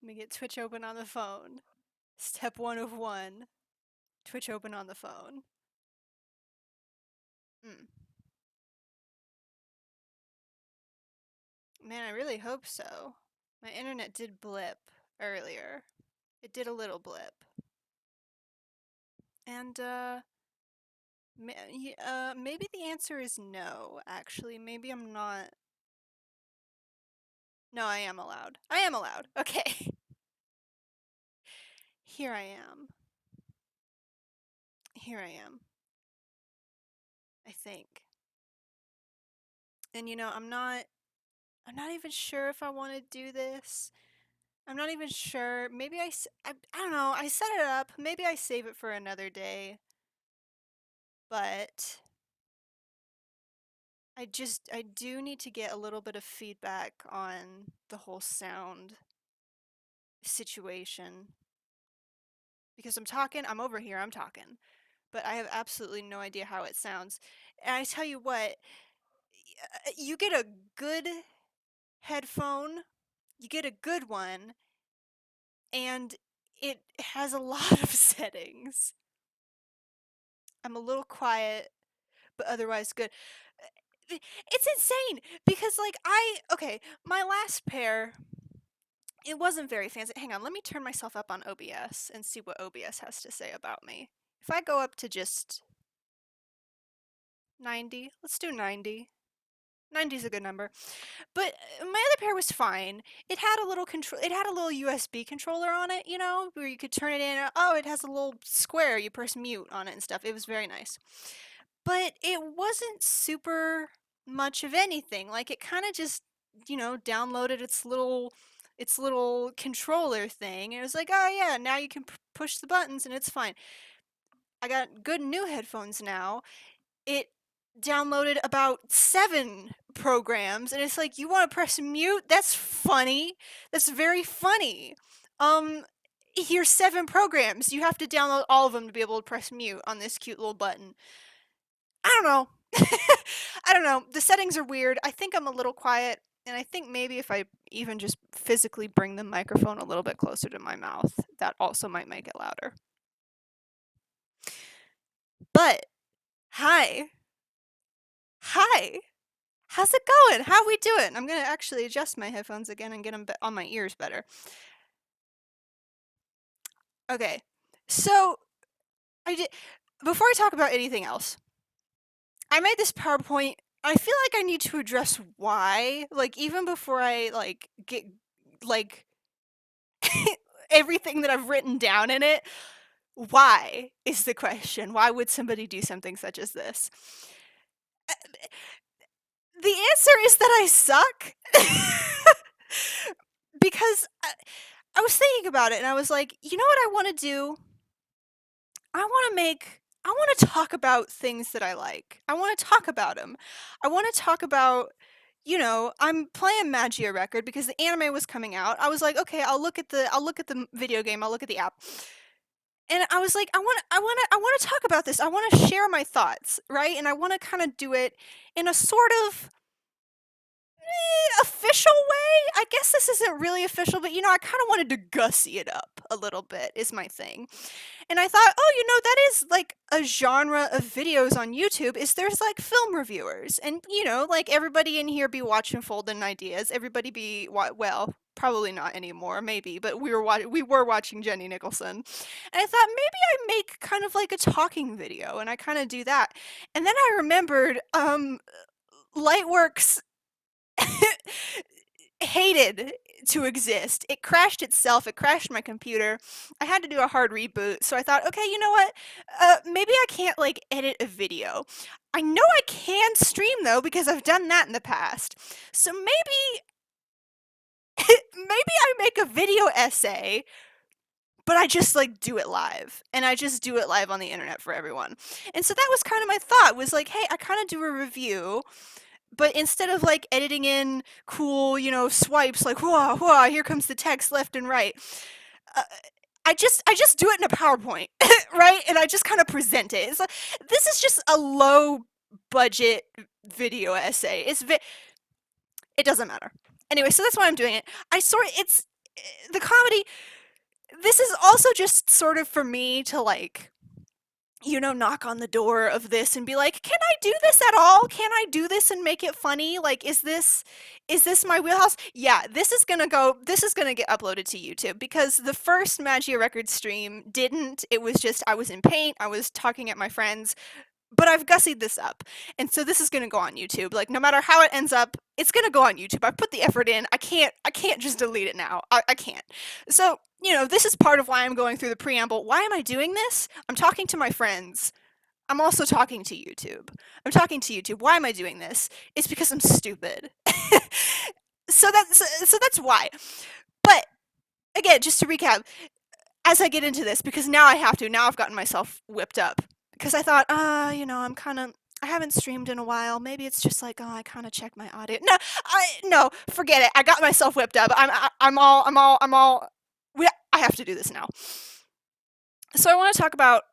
Let me get Twitch open on the phone. Step 1 of 1. Twitch open on the phone. Man, I really hope so. My internet did blip earlier. It did a little blip. And, maybe the answer is no, actually. Maybe I'm not... No, I am allowed. I am allowed. Okay. Here I am. Here I am. I think. And I'm not even sure if I want to do this. I'm not even sure. Maybe I don't know. I set it up. Maybe I save it for another day. But I do need to get a little bit of feedback on the whole sound situation. Because I'm over here, I'm talking. But I have absolutely no idea how it sounds. And I tell you what, you get a good headphone, you get a good one, and it has a lot of settings. I'm a little quiet, but otherwise good. It's insane because okay, my last pair, it wasn't very fancy. Hang on, let me turn myself up on OBS and see what OBS has to say about me. If I go up to just 90, let's do 90. 90 is a good number. But my other pair was fine. It had a little USB controller on it, where you could turn it in. Oh, it has a little square. You press mute on it and stuff. It was very nice. But it wasn't super much of anything. Like, it kind of just, downloaded its little controller thing. And it was like, oh yeah, now you can push the buttons and it's fine. I got good new headphones now. It downloaded about 7 programs, and it's like, you want to press mute? That's funny. That's very funny. Here's 7 programs. You have to download all of them to be able to press mute on this cute little button. I don't know. I don't know. The settings are weird. I think I'm a little quiet, and I think maybe if I even just physically bring the microphone a little bit closer to my mouth, that also might make it louder. But, hi. Hi. How's it going? How we doing? I'm gonna actually adjust my headphones again and get them on my ears better. Okay, so before I talk about anything else, I made this PowerPoint. I feel like I need to address why, even before I get everything that I've written down in it. Why is the question? Why would somebody do something such as this? The answer is that I suck. Because I was thinking about it and I was like, you know what I want to do? I want to talk about things that I like. I want to talk about them. I want to talk about, I'm playing Magia Record because the anime was coming out. I was like, okay, I'll look at the video game, I'll look at the app. And I was like, I want to talk about this. I want to share my thoughts, right? And I want to kind of do it in a sort of official way. I guess this isn't really official, but I kind of wanted to gussy it up a little bit is my thing. And I thought, oh, that is like a genre of videos on YouTube is there's like film reviewers. And, like everybody in here be watching Folding Ideas. Everybody be, well, probably not anymore, maybe, but we were watching Jenny Nicholson. And I thought maybe I make kind of like a talking video and I kind of do that. And then I remembered, Lightworks hated to exist. It crashed itself. It crashed my computer. I had to do a hard reboot. So I thought, okay, you know what? Maybe I can't edit a video. I know I can stream though because I've done that in the past. So maybe I make a video essay, but I just do it live. And I just do it live on the internet for everyone. And so that was kind of my thought, was like, hey, I kind of do a review, but instead of editing in cool, swipes whoa, whoa, here comes the text left and right, I just do it in a PowerPoint, right? And I just kind of present it. It's this is just a low budget video essay. It doesn't matter. Anyway, so that's why I'm doing it. the comedy, this is also just sort of for me to like, knock on the door of this and be like, "Can I do this at all? Can I do this and make it funny? Like, is this my wheelhouse?" Yeah, this is gonna get uploaded to YouTube because the first Magia Record stream didn't. It was just I was in paint, I was talking at my friends, but I've gussied this up. And so this is gonna go on YouTube. Like no matter how it ends up, it's gonna go on YouTube. I put the effort in. I can't just delete it now. I can't. So, this is part of why I'm going through the preamble. Why am I doing this? I'm talking to my friends. I'm also talking to YouTube. I'm talking to YouTube. Why am I doing this? It's because I'm stupid. So that's why. But again, just to recap, as I get into this, because now I have to, now I've gotten myself whipped up. Because I thought, I haven't streamed in a while. Maybe it's just like, oh, I kind of check my audio. No, forget it. I got myself whipped up. I have to do this now. So I want to talk about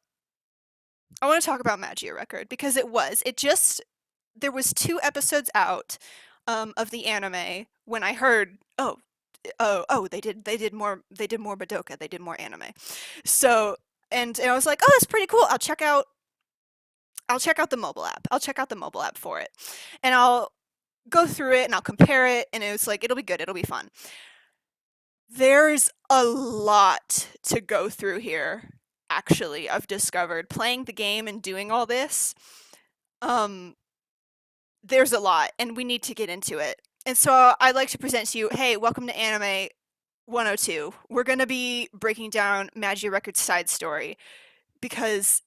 Magia Record because there was 2 episodes out of the anime when I heard, they did more Madoka, they did more anime. So, and I was like, oh, that's pretty cool. I'll check out the mobile app. I'll check out the mobile app for it. And I'll go through it and I'll compare it, and it was like, it'll be good, it'll be fun. There's a lot to go through here, actually, I've discovered. Playing the game and doing all this, there's a lot, and we need to get into it. And so I'd like to present to you, hey, welcome to Anime 102. We're going to be breaking down Magia Record's side story, because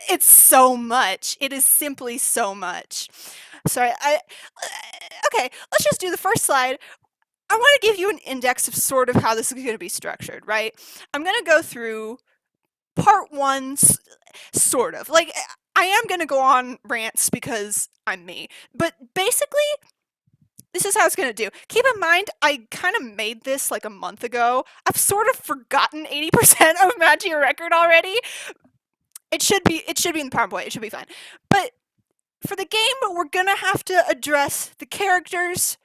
it's so much. It is simply so much. Sorry, okay, let's just do the first slide. I want to give you an index of sort of how this is going to be structured, right? I'm going to go through part 1, sort of. Like, I am going to go on rants because I'm me. But basically, this is how it's going to do. Keep in mind, I kind of made this like a month ago. I've sort of forgotten 80% of Magia Record already. It should be in the PowerPoint. It should be fine. But for the game, we're going to have to address the characters.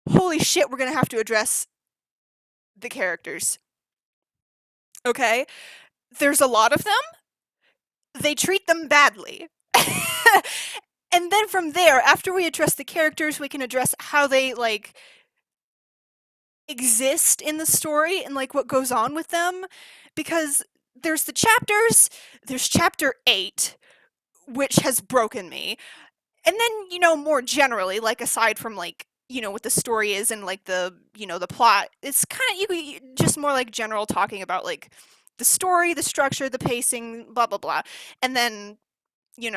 Holy shit, we're going to have to address the characters. Okay? There's a lot of them. They treat them badly. And then from there, after we address the characters, we can address how they, like, exist in the story and, like, what goes on with them. Because there's the chapters. There's chapter 8, which has broken me. And then, more generally, like, aside from, like, what the story is and, like, the plot, it's kind of just more, like, general talking about, like, the story, the structure, the pacing, blah, blah, blah. And then,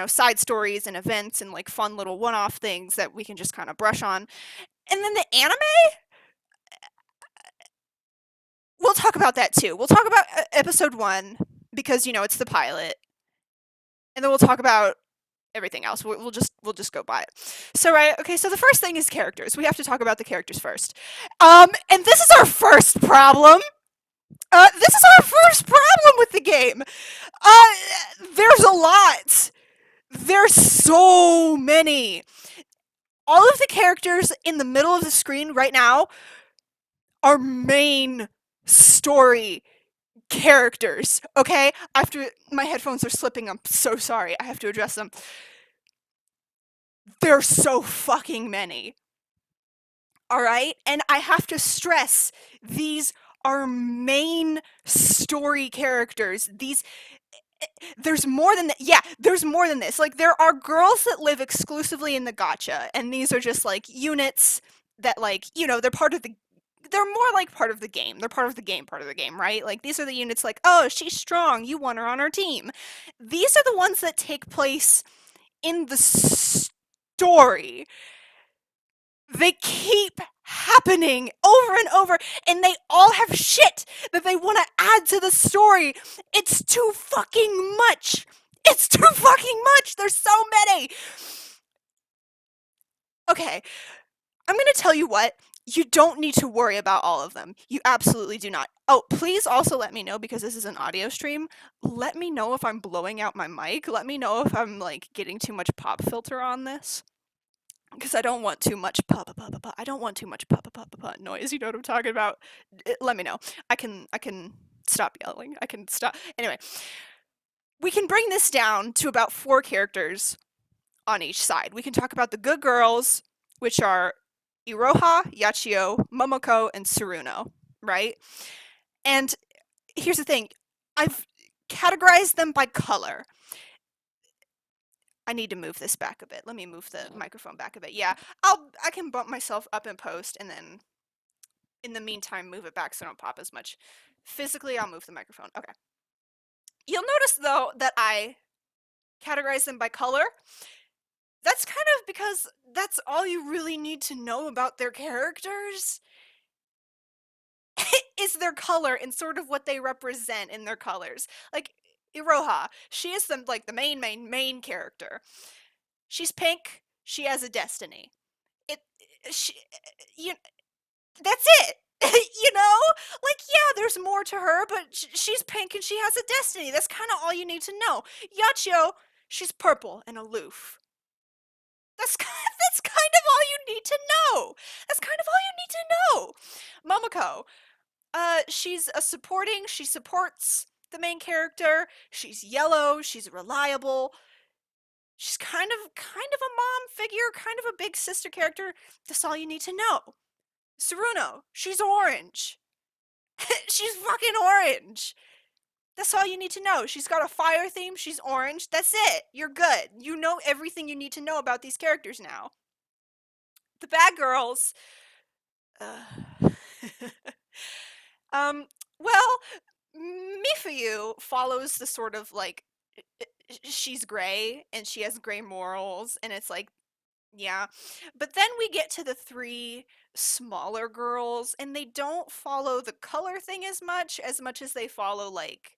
side stories and events and, like, fun little one-off things that we can just kind of brush on. And then the anime, we'll talk about that too. We'll talk about episode 1 because, it's the pilot. And then we'll talk about everything else. We'll just go by it. So, right, okay, so the first thing is characters. We have to talk about the characters first. And this is our first problem. This is our first problem with the game. There's a lot. There's so many. All of the characters in the middle of the screen right now are main story characters, okay? My headphones are slipping. I'm so sorry. I have to address them. There's so fucking many. All right? And I have to stress, these are main story characters. There's more than that. Yeah, there's more than this. Like, there are girls that live exclusively in the gacha, and these are just, like, units that, like, they're more like part of the game. They're part of the game, right? Like, these are the units like, oh, she's strong, you want her on our team. These are the ones that take place in the story. They keep happening over and over, and they all have shit that they want to add to the story. It's too fucking much. It's too fucking much. There's so many. Okay, I'm going to tell you what. You don't need to worry about all of them. You absolutely do not. Oh, please also let me know, because this is an audio stream, let me know if I'm blowing out my mic. Let me know if I'm, like, getting too much pop filter on this. because I don't want too much pa pa pa pa pa. I don't want too much pa pa pa pa pa noise. You know what I'm talking about? Let me know. I can stop yelling. I can stop. Anyway, we can bring this down to about 4 characters on each side. We can talk about the good girls, which are Iroha, Yachio, Momoko, and Tsuruno, right? And here's the thing. I've categorized them by color. I need to move this back a bit. Let me move the microphone back a bit. Yeah, I can bump myself up in post and then in the meantime move it back so I don't pop as much. Physically, I'll move the microphone. Okay. You'll notice though that I categorize them by color. That's kind of because that's all you really need to know about their characters is their color and sort of what they represent in their colors. Like Iroha, she is the main character. She's pink. She has a destiny. It she you that's it. You know? Like yeah, there's more to her, but she's pink and she has a destiny. That's kind of all you need to know. Yachio, she's purple and aloof. That's kind of all you need to know. That's kind of all you need to know. Momoko, she's a supporting. She supports the main character. She's yellow. She's reliable. She's kind of a mom figure, kind of a big sister character. That's all you need to know. Tsuruno, she's orange. She's fucking orange. That's all you need to know. She's got a fire theme. She's orange. That's it. You're good. You know everything you need to know about these characters now. The bad girls. Uh, well, Mifuyu follows the sort of like she's gray and she has gray morals, and it's like yeah. But then we get to the 3 smaller girls, and they don't follow the color thing as much as they follow like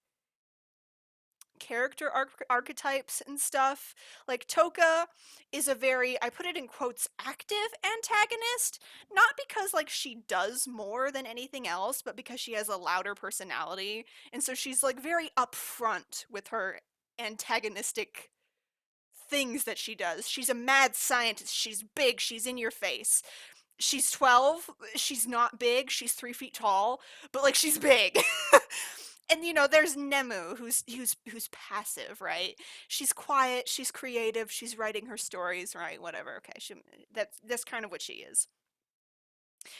character archetypes and stuff. Like Toka is a very, I put it in quotes, active antagonist, not because like she does more than anything else, but because she has a louder personality, and so she's like very upfront with her antagonistic things that she does. She's a mad scientist. She's big. She's in your face. She's 12. She's not big. She's 3 feet tall, but like she's big. And you know, there's Nemu, who's passive, right? She's quiet. She's creative. She's writing her stories, right? Whatever. Okay, that's kind of what she is.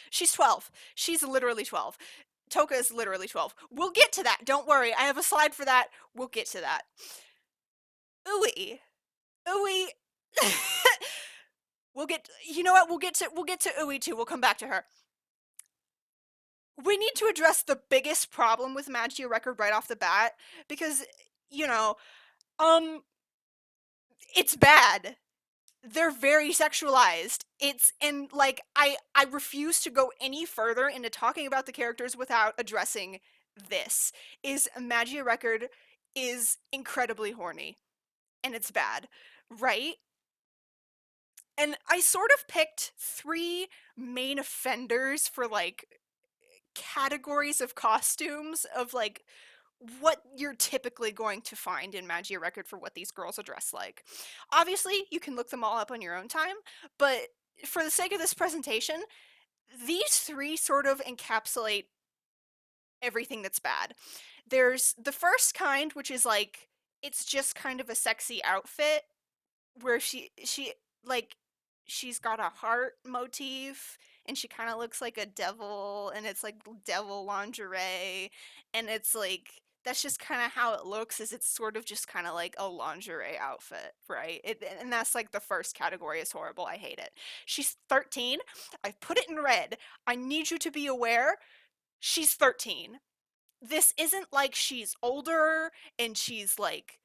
She's 12. She's literally 12. Toka is literally 12. We'll get to that. Don't worry. I have a slide for that. We'll get to that. Ooey. Ooey. We'll get, you know what? We'll get to Uwe too. We'll come back to her. We need to address the biggest problem with Magia Record right off the bat because, you know, um it's bad. They're very sexualized. It's and like I refuse to go any further into talking about the characters without addressing this. Is Magia Record is incredibly horny and it's bad, right? And I sort of picked 3 main offenders for like categories of costumes of like what you're typically going to find in Magia Record for what these girls are dressed like. Obviously, you can look them all up on your own time, but for the sake of this presentation, these 3 sort of encapsulate everything that's bad. There's the first kind, which is like it's just kind of a sexy outfit where she like she's got a heart motif and she kind of looks like a devil and it's like devil lingerie and it's like that's just kind of how it looks is it's sort of just kind of like a lingerie outfit, right? And that's like the first category is horrible. I hate it. She's 13. I put it in red. I need you to be aware she's 13. This isn't like she's older and she's like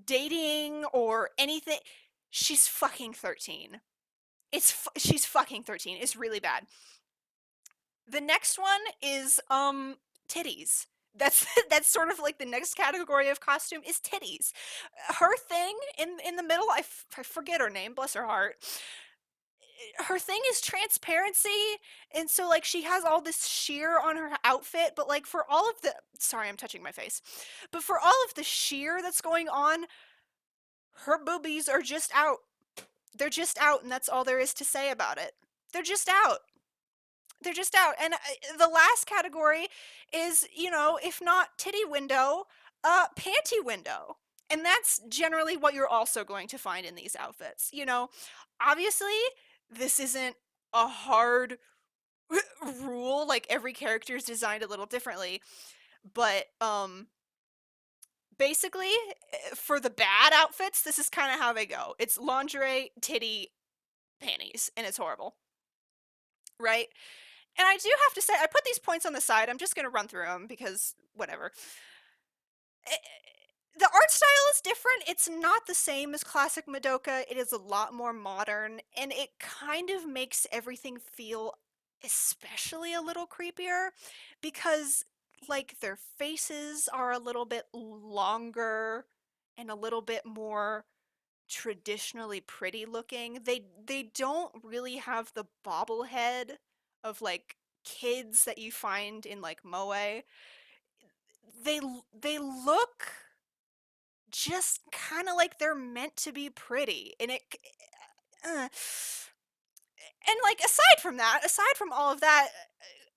dating or anything. She's fucking 13. She's fucking 13. It's really bad. The next one is titties. That's that's sort of like the next category of costume is titties. Her thing in the middle, I forget her name, bless her heart. Her thing is transparency, and so like she has all this sheer on her outfit, but like for all of the sorry, I'm touching my face. But for all of the sheer that's going on, her boobies are just out. They're just out, and that's all there is to say about it. They're just out. They're just out. And the last category is, you know, if not titty window, panty window. And that's generally what you're also going to find in these outfits. You know, obviously, this isn't a hard rule. Like, every character is designed a little differently. But, basically, for the bad outfits, this is kind of how they go. It's lingerie, titty, panties, and it's horrible. Right? And I do have to say, I put these points on the side. I'm just going to run through them because whatever. The art style is different. It's not the same as classic Madoka. It is a lot more modern, and it kind of makes everything feel especially a little creepier because, like, their faces are a little bit longer and a little bit more traditionally pretty looking. They don't really have the bobblehead of like kids that you find in like moe. They look just kind of like they're meant to be pretty, and it and like aside from all of that,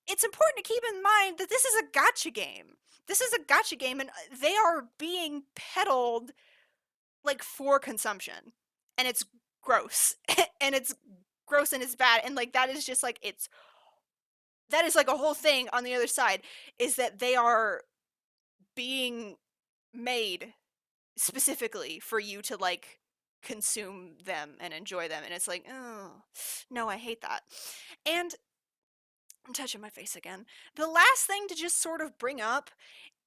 it's important to keep in mind that this is a gotcha game. This is a gotcha game, and they are being peddled like for consumption, and it's gross. And it's gross and it's bad, and like that is just like that is like a whole thing on the other side, is that they are being made specifically for you to like consume them and enjoy them, and it's like, oh no, I hate that. And I'm touching my face again. The last thing to just sort of bring up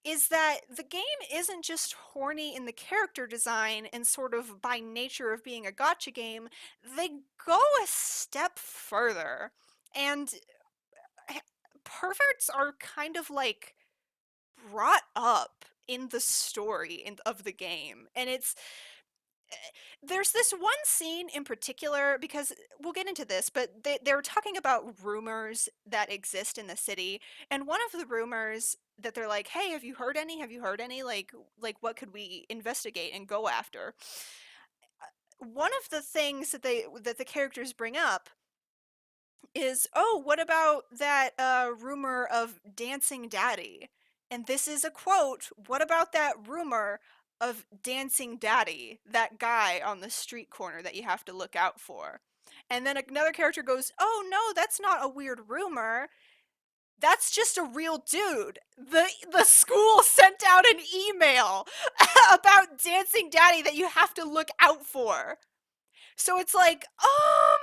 is that the game isn't just horny in the character design and sort of by nature of being a gotcha game. They go a step further, and perverts are kind of like brought up in the story of the game. And it's there's this one scene in particular, because we'll get into this, but they're talking about rumors that exist in the city, and one of the rumors that they're like, hey, have you heard any, like what could we investigate and go after? One of the things that the characters bring up is, oh, what about that rumor of dancing daddy? And this is a quote, what about that rumor of dancing daddy, that guy on the street corner that you have to look out for? And then another character goes, oh no, that's not a weird rumor, that's just a real dude. The school sent out an email about dancing daddy that you have to look out for. So it's like, um,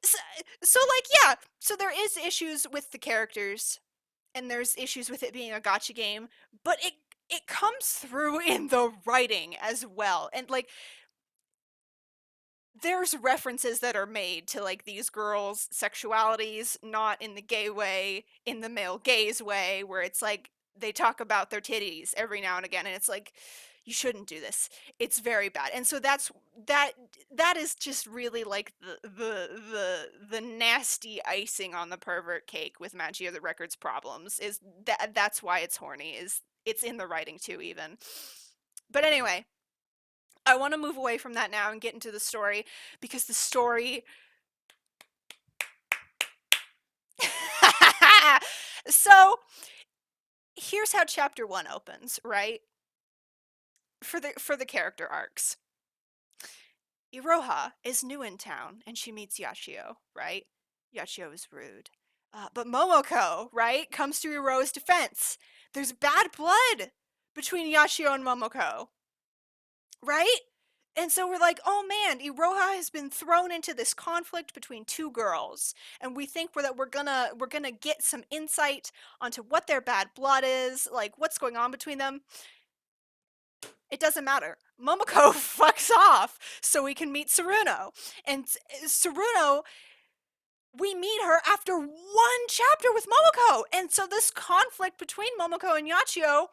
so, like, yeah, so there is issues with the characters, and there's issues with it being a gotcha game, but it comes through in the writing as well. And like, there's references that are made to like these girls' sexualities, not in the gay way, in the male gaze way, where it's like they talk about their titties every now and again, and it's like, you shouldn't do this. It's very bad. And so that that is just really like the nasty icing on the pervert cake with Magia the Record's problems, is that's why it's horny, is it's in the writing too even. But anyway, I want to move away from that now and get into the story, because the story so here's how chapter 1 opens, right? For the character arcs. Iroha is new in town, and she meets Yashio, right? Yashio is rude. But Momoko, right, comes to Iroha's defense. There's bad blood between Yashio and Momoko, right? And so we're like, oh man, Iroha has been thrown into this conflict between two girls, and we think that we're gonna get some insight onto what their bad blood is, like what's going on between them. It doesn't matter. Momoko fucks off so we can meet Tsuruno. And Tsuruno, we meet her after one chapter with Momoko. And so this conflict between Momoko and Yachio,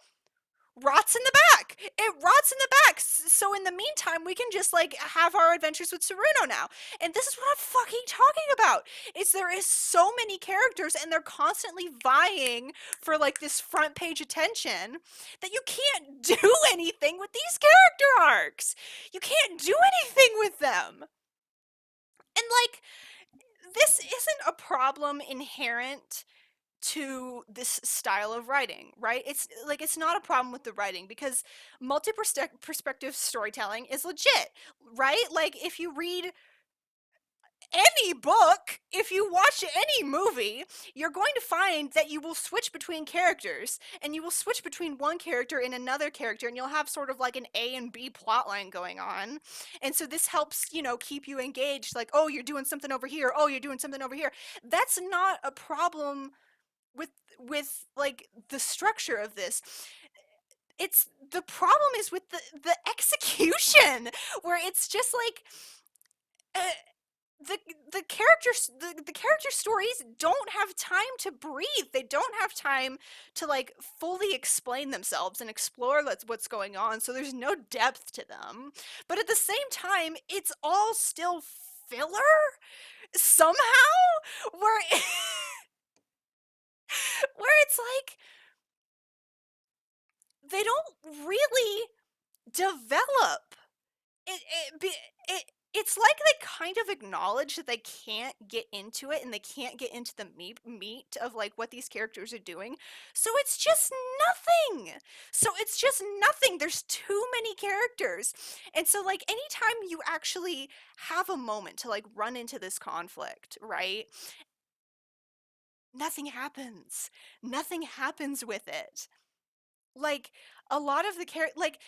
rots in the back. It rots in the back. So in the meantime, we can just like have our adventures with Saruno now. And this is what I'm fucking talking about. Is there is so many characters and they're constantly vying for like this front page attention that you can't do anything with these character arcs. You can't do anything with them. And like this isn't a problem inherent to this style of writing, right? It's like it's not a problem with the writing because multi-perspective storytelling is legit, right? Like if you read any book, if you watch any movie, you're going to find that you will switch between characters and you will switch between one character and another character and you'll have sort of like an A and B plotline going on. And so this helps, you know, keep you engaged like, oh, you're doing something over here. Oh, you're doing something over here. That's not a problem with like the structure of this. It's the problem is with the execution where it's just like uh, the the character stories don't have time to breathe. They don't have time to like fully explain themselves and explore what's going on. So there's no depth to them. But at the same time, it's all still filler somehow where where it's like they don't really develop. It it be it it's like they kind of acknowledge that they can't get into it and they can't get into the meat of like what these characters are doing. So it's just nothing. So it's just nothing. There's too many characters. And so like anytime you actually have a moment to like run into this conflict, right? Nothing happens. Nothing happens with it. Like a lot of the like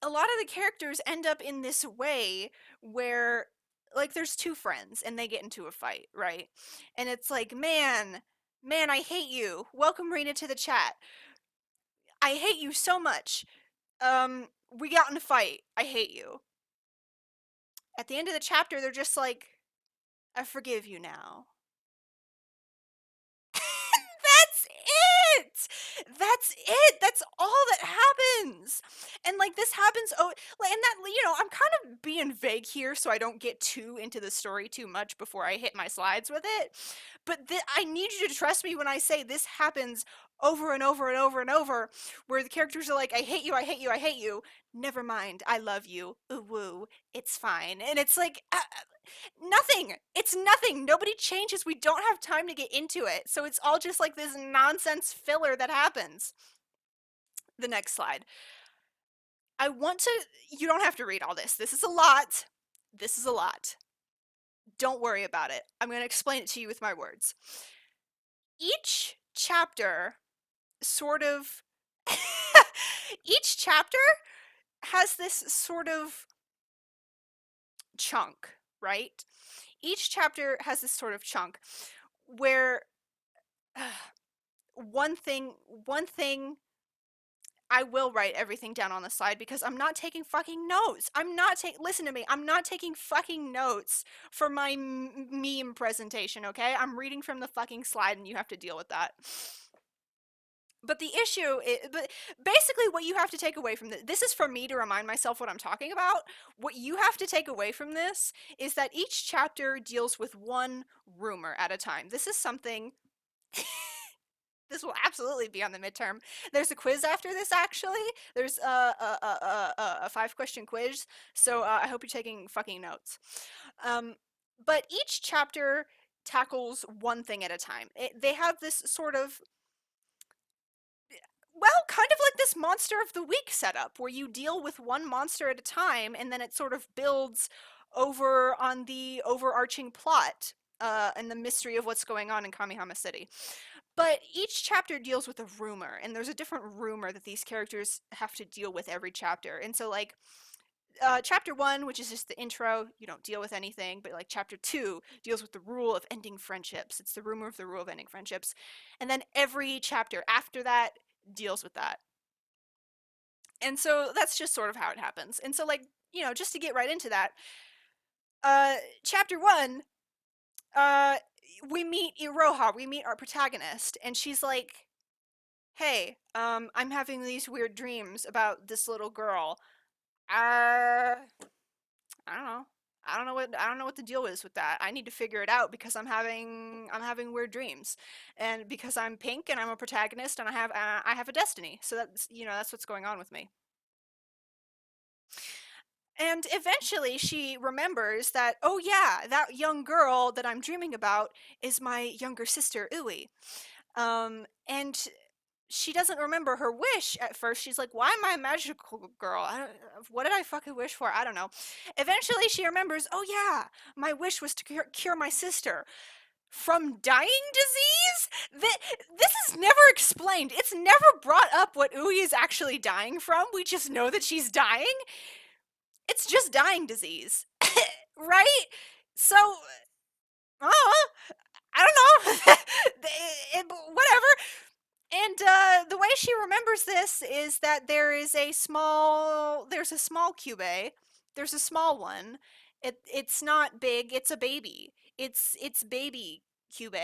a lot of the characters end up in this way where like there's two friends and they get into a fight, right? And it's like, man, I hate you. Welcome Rena to the chat. I hate you so much. We got in a fight. I hate you. At the end of the chapter, they're just like, I forgive you now. That's it. That's it. That's all that happens. And like this happens like and that you know, I'm kind of being vague here so I don't get too into the story too much before I hit my slides with it. But I need you to trust me when I say this happens over and over and over and over where the characters are like I hate you, I hate you, I hate you. Never mind. I love you. Ooh woo. It's fine. And it's like nothing. It's nothing. Nobody changes. We don't have time to get into it. So it's all just like this nonsense filler that happens. The next slide. I want to, you don't have to read all this. This is a lot. This is a lot. Don't worry about it. I'm going to explain it to you with my words. Each chapter sort of, each chapter has this sort of chunk, right? Each chapter has this sort of chunk where one thing I will write everything down on the slide because I'm not taking fucking notes. I'm not taking, listen to me, I'm not taking fucking notes for my meme presentation, okay? I'm reading from the fucking slide and you have to deal with that. But the issue is, but basically what you have to take away from this is for me to remind myself what I'm talking about. What you have to take away from this is that each chapter deals with one rumor at a time. This is something this will absolutely be on the midterm. There's a quiz after this, actually. There's a 5-question quiz, so I hope you're taking fucking notes. But each chapter tackles one thing at a time. They have this sort of, well, kind of like this monster of the week setup, where you deal with one monster at a time, and then it sort of builds over on the overarching plot and the mystery of what's going on in Kamihama City. But each chapter deals with a rumor, and there's a different rumor that these characters have to deal with every chapter. And so, like, chapter 1, which is just the intro, you don't deal with anything, but like chapter 2 deals with the rule of ending friendships. It's the rumor of the rule of ending friendships. And then every chapter after that deals with that. And so that's just sort of how it happens. And so, like, you know, just to get right into that, chapter 1, we meet Iroha, we meet our protagonist, and she's like, hey, I'm having these weird dreams about this little girl. Uh, I don't know. I don't know what the deal is with that. I need to figure it out because I'm having weird dreams, and because I'm pink and I'm a protagonist and I have a destiny. So that's that's what's going on with me. And eventually she remembers that, oh yeah, that young girl that I'm dreaming about is my younger sister Uwe. And she doesn't remember her wish at first. She's like, why am I a magical girl? What did I fucking wish for? I don't know. Eventually she remembers, oh yeah, my wish was to cure my sister from dying disease? This is never explained. It's never brought up what Uwe is actually dying from. We just know that she's dying. It's just dying disease. Right? So, oh, I don't know. Whatever. And the way she remembers this is that there's a small cube. There's a small one. It's not big. It's a baby. It's baby cube,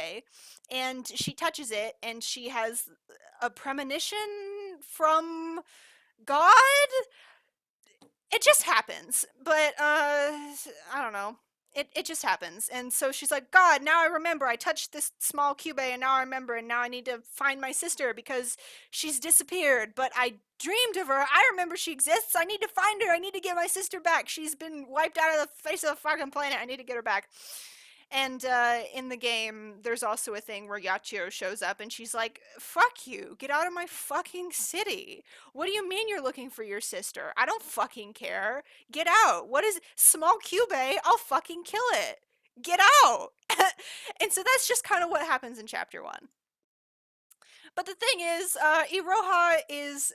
and she touches it, and she has a premonition from God. It just happens, but I don't know. It just happens. And so she's like, God, now I remember. I touched this small cube and now I remember, and now I need to find my sister because she's disappeared, but I dreamed of her. I remember she exists. I need to find her. I need to get my sister back. She's been wiped out of the face of the fucking planet. I need to get her back. And in the game, there's also a thing where Yachiro shows up and she's like, fuck you, get out of my fucking city. What do you mean you're looking for your sister? I don't fucking care. Get out. What is small cube? I'll fucking kill it. Get out. And so that's just kind of what happens in chapter 1. But the thing is, Iroha is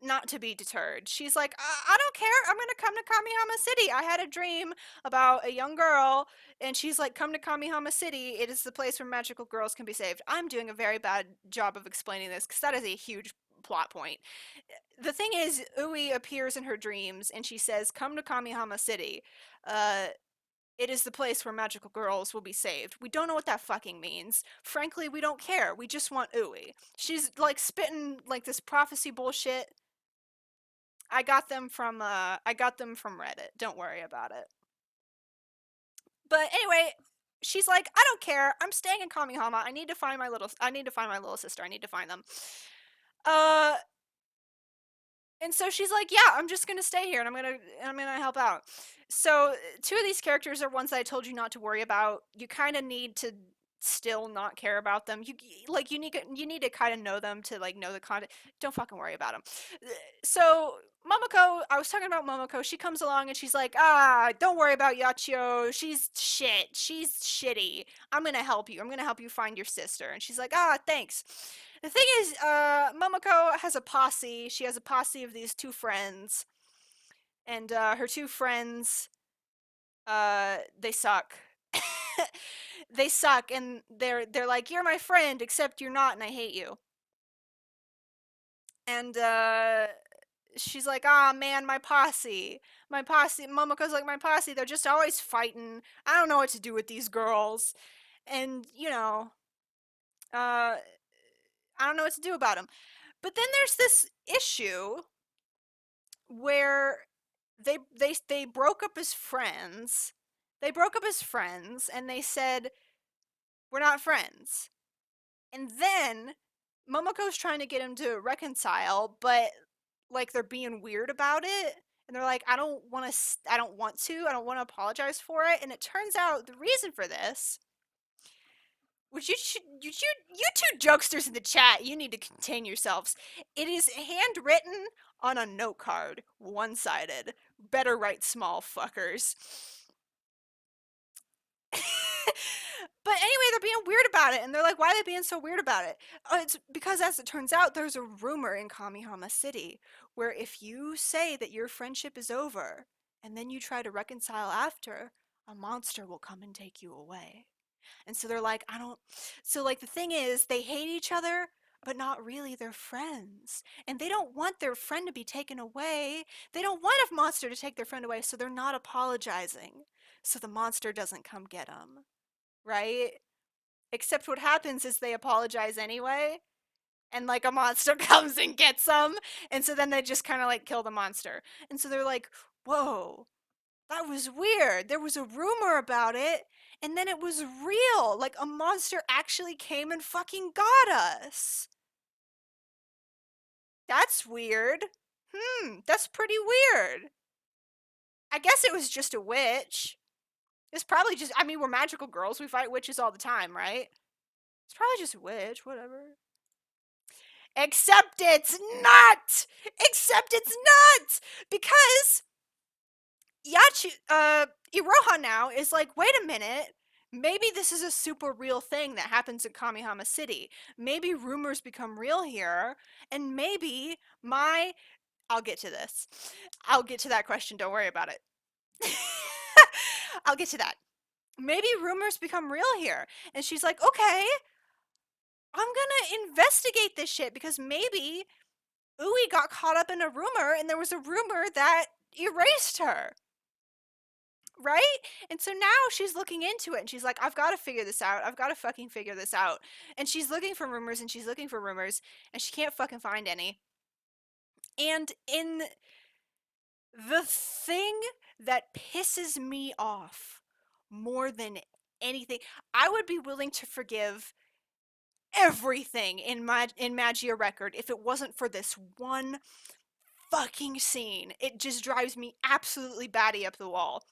not to be deterred. She's like, I don't care. I'm going to come to Kamihama City. I had a dream about a young girl, and she's like, come to Kamihama City. It is the place where magical girls can be saved. I'm doing a very bad job of explaining this because that is a huge plot point. The thing is, Ui appears in her dreams, and she says, come to Kamihama City. It is the place where magical girls will be saved. We don't know what that fucking means. Frankly, we don't care. We just want Ui. She's like spitting like this prophecy bullshit. I got them from Reddit. Don't worry about it. But anyway, she's like, I don't care. I'm staying in Kamihama. I need to find my little sister. I need to find them. Uh and so she's like, yeah, I'm just going to stay here and I'm going to help out. So, two of these characters are ones that I told you not to worry about. You kind of need to still not care about them. You need to kind of know them to like know the content. Don't fucking worry about them. So Momoko, I was talking about Momoko. She comes along and she's like, don't worry about Yachio. She's shit. She's shitty. I'm gonna help you. I'm gonna help you find your sister. And she's like, thanks. The thing is, Momoko has a posse. She has a posse of these two friends, and her two friends, they suck. They suck, and they're like, you're my friend, except you're not, and I hate you. And she's like, ah, man, my posse. Momoko's like, my posse, they're just always fighting. I don't know what to do with these girls, and uh, I don't know what to do about them. But then there's this issue where they broke up as friends. They broke up as friends, and they said, we're not friends. And then Momoko's trying to get him to reconcile, but like they're being weird about it. And they're like, I don't want to apologize for it. And it turns out the reason for this, which you two jokesters in the chat, you need to contain yourselves. It is handwritten on a note card, one-sided. Better write small fuckers. But anyway, they're being weird about it, and they're like, why are they being so weird about it? It's because, as it turns out, there's a rumor in Kamihama City where if you say that your friendship is over, and then you try to reconcile after, a monster will come and take you away. And so they're like, I don't. So, like, the thing is, they hate each other, but not really. They're friends. And they don't want their friend to be taken away. They don't want a monster to take their friend away, so they're not apologizing. So the monster doesn't come get them. Right? Except what happens is they apologize anyway. and like a monster comes and gets them, and so then they just kind of like kill the monster, and so they're like, whoa, that was weird. There was a rumor about it, and then it was real. Like a monster actually came and fucking got us. That's weird. That's pretty weird. I guess it was just a witch. It's probably just, I mean, we're magical girls. We fight witches all the time, right? It's probably just a witch, whatever. Except it's not! Except it's not! Because Iroha now is like, wait a minute. Maybe this is a super real thing that happens in Kamihama City. Maybe rumors become real here, and maybe I'll get to this. I'll get to that question, don't worry about it. I'll get to that. Maybe rumors become real here. And she's like, okay, I'm gonna investigate this shit because maybe Ui got caught up in a rumor and there was a rumor that erased her. Right? And so now she's looking into it and she's like, I've got to figure this out. I've got to fucking figure this out. And she's looking for rumors and she's looking for rumors and she can't fucking find any. And in the thing that pisses me off more than anything, I would be willing to forgive everything in Magia Record if it wasn't for this one fucking scene. It just drives me absolutely batty up the wall.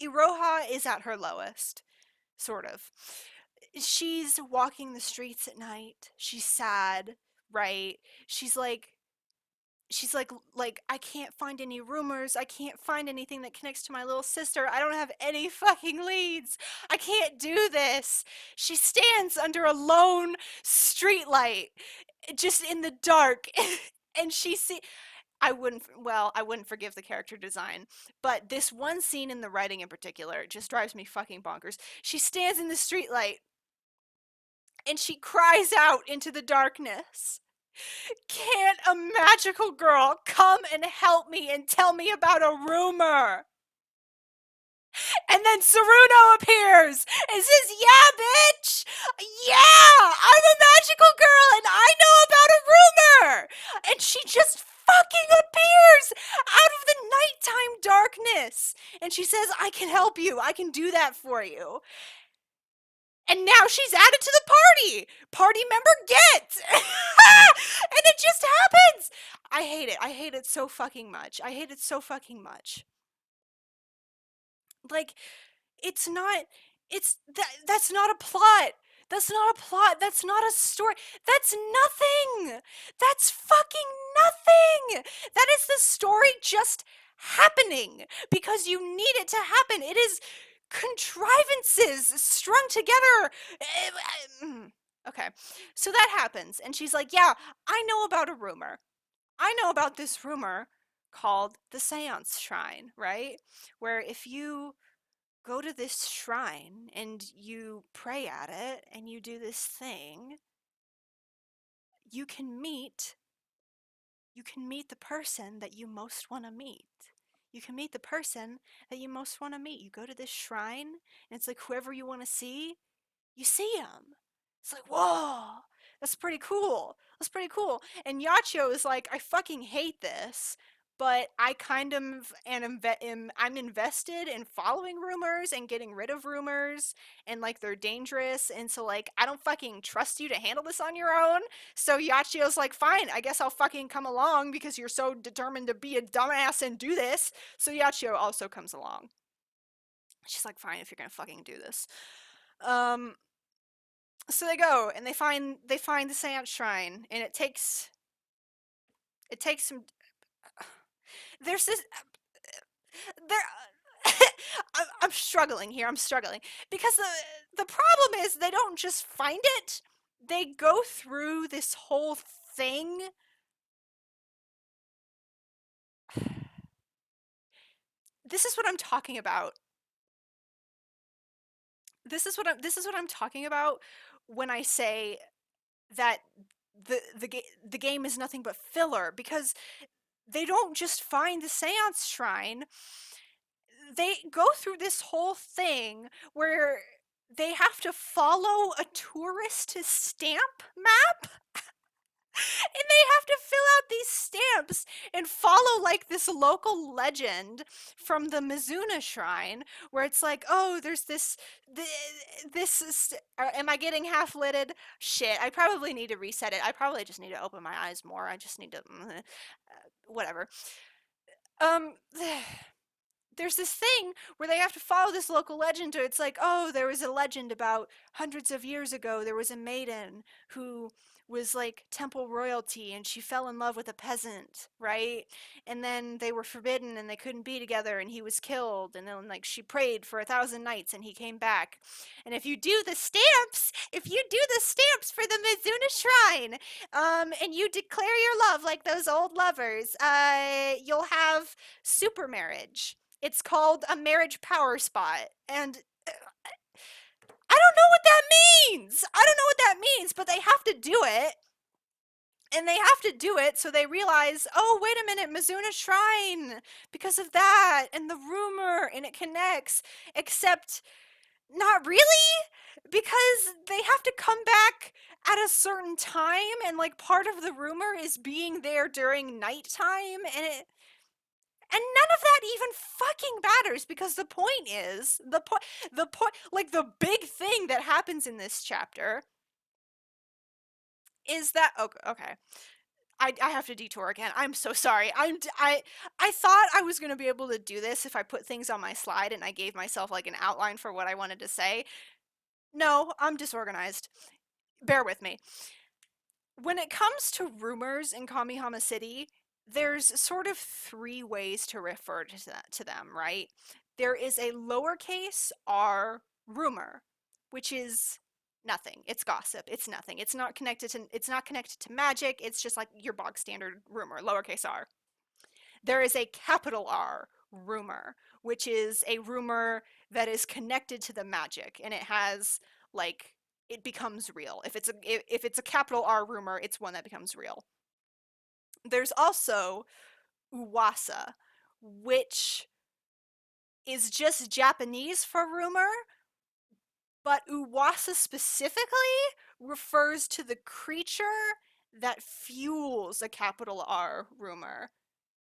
Iroha is at her lowest, sort of. She's walking the streets at night. She's sad, right? She's like I can't find any rumors. I can't find anything that connects to my little sister. I don't have any fucking leads. I can't do this. She stands under a lone streetlight, just in the dark, and I wouldn't forgive the character design, but this one scene in the writing in particular just drives me fucking bonkers. She stands in the streetlight and she cries out into the darkness. Can't a magical girl come and help me and tell me about a rumor? And then Saruno appears and says, yeah, bitch! Yeah! I'm a magical girl and I know about a rumor! And she just fucking appears out of the nighttime darkness. And she says, I can help you. I can do that for you. And now she's added to the party. Party member get. And it just happens. I hate it. I hate it so fucking much. I hate it so fucking much. Like, it's not, that's not a plot. That's not a plot. That's not a story. That's nothing. That's fucking nothing. That is the story just happening because you need it to happen. It is contrivances strung together. Okay, so that happens, and she's like, yeah, I know about a rumor. I know about this rumor called the Seance Shrine, right? Where if you go to this shrine and you pray at it and you do this thing, you can meet the person that you most want to meet. You can meet the person that you most want to meet. You go to this shrine and it's like whoever you want to see, you see him. It's like, whoa, that's pretty cool. That's pretty cool. And Yacho is like, I fucking hate this, but I kind of I'm invested in following rumors and getting rid of rumors, and like they're dangerous, and so like I don't fucking trust you to handle this on your own. So Yachio's like, fine, I guess I'll fucking come along because you're so determined to be a dumbass and do this. So Yachio also comes along. She's like, fine, if you're gonna fucking do this. So they go and they find the Seance Shrine, and it takes some. There's this. There. I'm struggling here. I'm struggling because the problem is they don't just find it. They go through this whole thing. This is what I'm talking about. This is what I'm talking about when I say that the game is nothing but filler, because they don't just find the Seance Shrine. They go through this whole thing where they have to follow a tourist stamp map. And they have to fill out these stamps and follow like this local legend from the Mizuna shrine where it's like, oh, there's this is, am I getting half lidded? Shit, I probably need to reset it. I probably just need to open my eyes more. I just need to whatever. Um there's this thing where they have to follow this local legend. Or it's like, oh, there was a legend about hundreds of years ago. There was a maiden who was like temple royalty and she fell in love with a peasant, right? And then they were forbidden and they couldn't be together and he was killed. And then like she prayed for 1,000 nights and he came back. And if you do the stamps for the Mizuna Shrine, and you declare your love like those old lovers, you'll have super marriage. It's called a marriage power spot. And I don't know what that means. I don't know what that means, but they have to do it. And they have to do it so they realize, oh, wait a minute, Mizuna Shrine, because of that, and the rumor, and it connects. Except, not really, because they have to come back at a certain time, and like part of the rumor is being there during nighttime, and none of that even fucking matters because the point is the point like the big thing that happens in this chapter is that okay. I have to detour again. I'm so sorry. I thought I was going to be able to do this if I put things on my slide and I gave myself like an outline for what I wanted to say. No, I'm disorganized. Bear with me. When it comes to rumors in Kamihama City, there's sort of three ways to refer to them, right? There is a lowercase r rumor, which is nothing. It's gossip. It's nothing. It's not connected to magic. It's just like your bog standard rumor, lowercase r. There is a capital R rumor, which is a rumor that is connected to the magic and it has like it becomes real. If it's a capital R rumor, it's one that becomes real. There's also uwasa, which is just Japanese for rumor, but uwasa specifically refers to the creature that fuels a capital R rumor,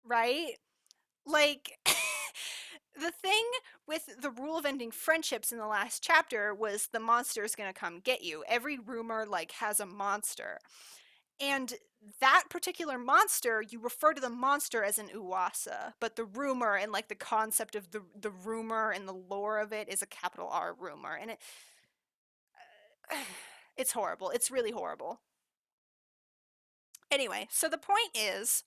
right? Like the thing with the rule of ending friendships in the last chapter was the monster is going to come get you. Every rumor like has a monster. And that particular monster, you refer to the monster as an uwasa, but the rumor and like the concept of the rumor and the lore of it is a capital R rumor. And it's horrible. It's really horrible. Anyway, so the point is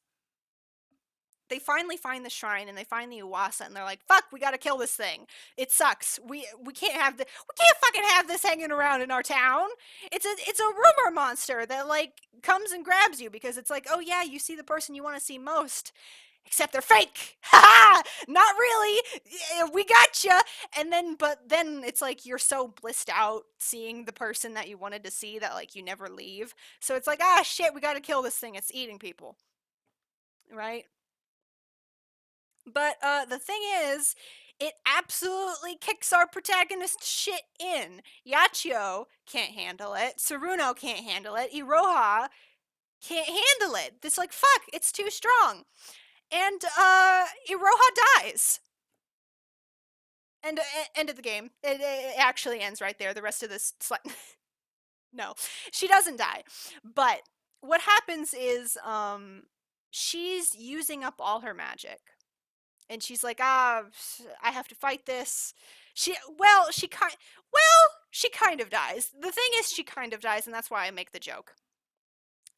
they finally find the shrine and they find the Uwasa and they're like, fuck, we gotta kill this thing. It sucks. We can't fucking have this hanging around in our town. It's a rumor monster that like comes and grabs you because it's like, oh yeah, you see the person you want to see most. Except they're fake. Ha! Not really. We gotcha. But then it's like you're so blissed out seeing the person that you wanted to see that like you never leave. So it's like, ah, shit, we gotta kill this thing. It's eating people. Right? But the thing is, it absolutely kicks our protagonist shit in. Yachio can't handle it. Saruno can't handle it. Iroha can't handle it. It's like, fuck, it's too strong. And Iroha dies. And end of the game. It actually ends right there. The rest of this no, she doesn't die. But what happens is she's using up all her magic. And she's like, I have to fight this. She kind of dies. The thing is, she kind of dies, and that's why I make the joke.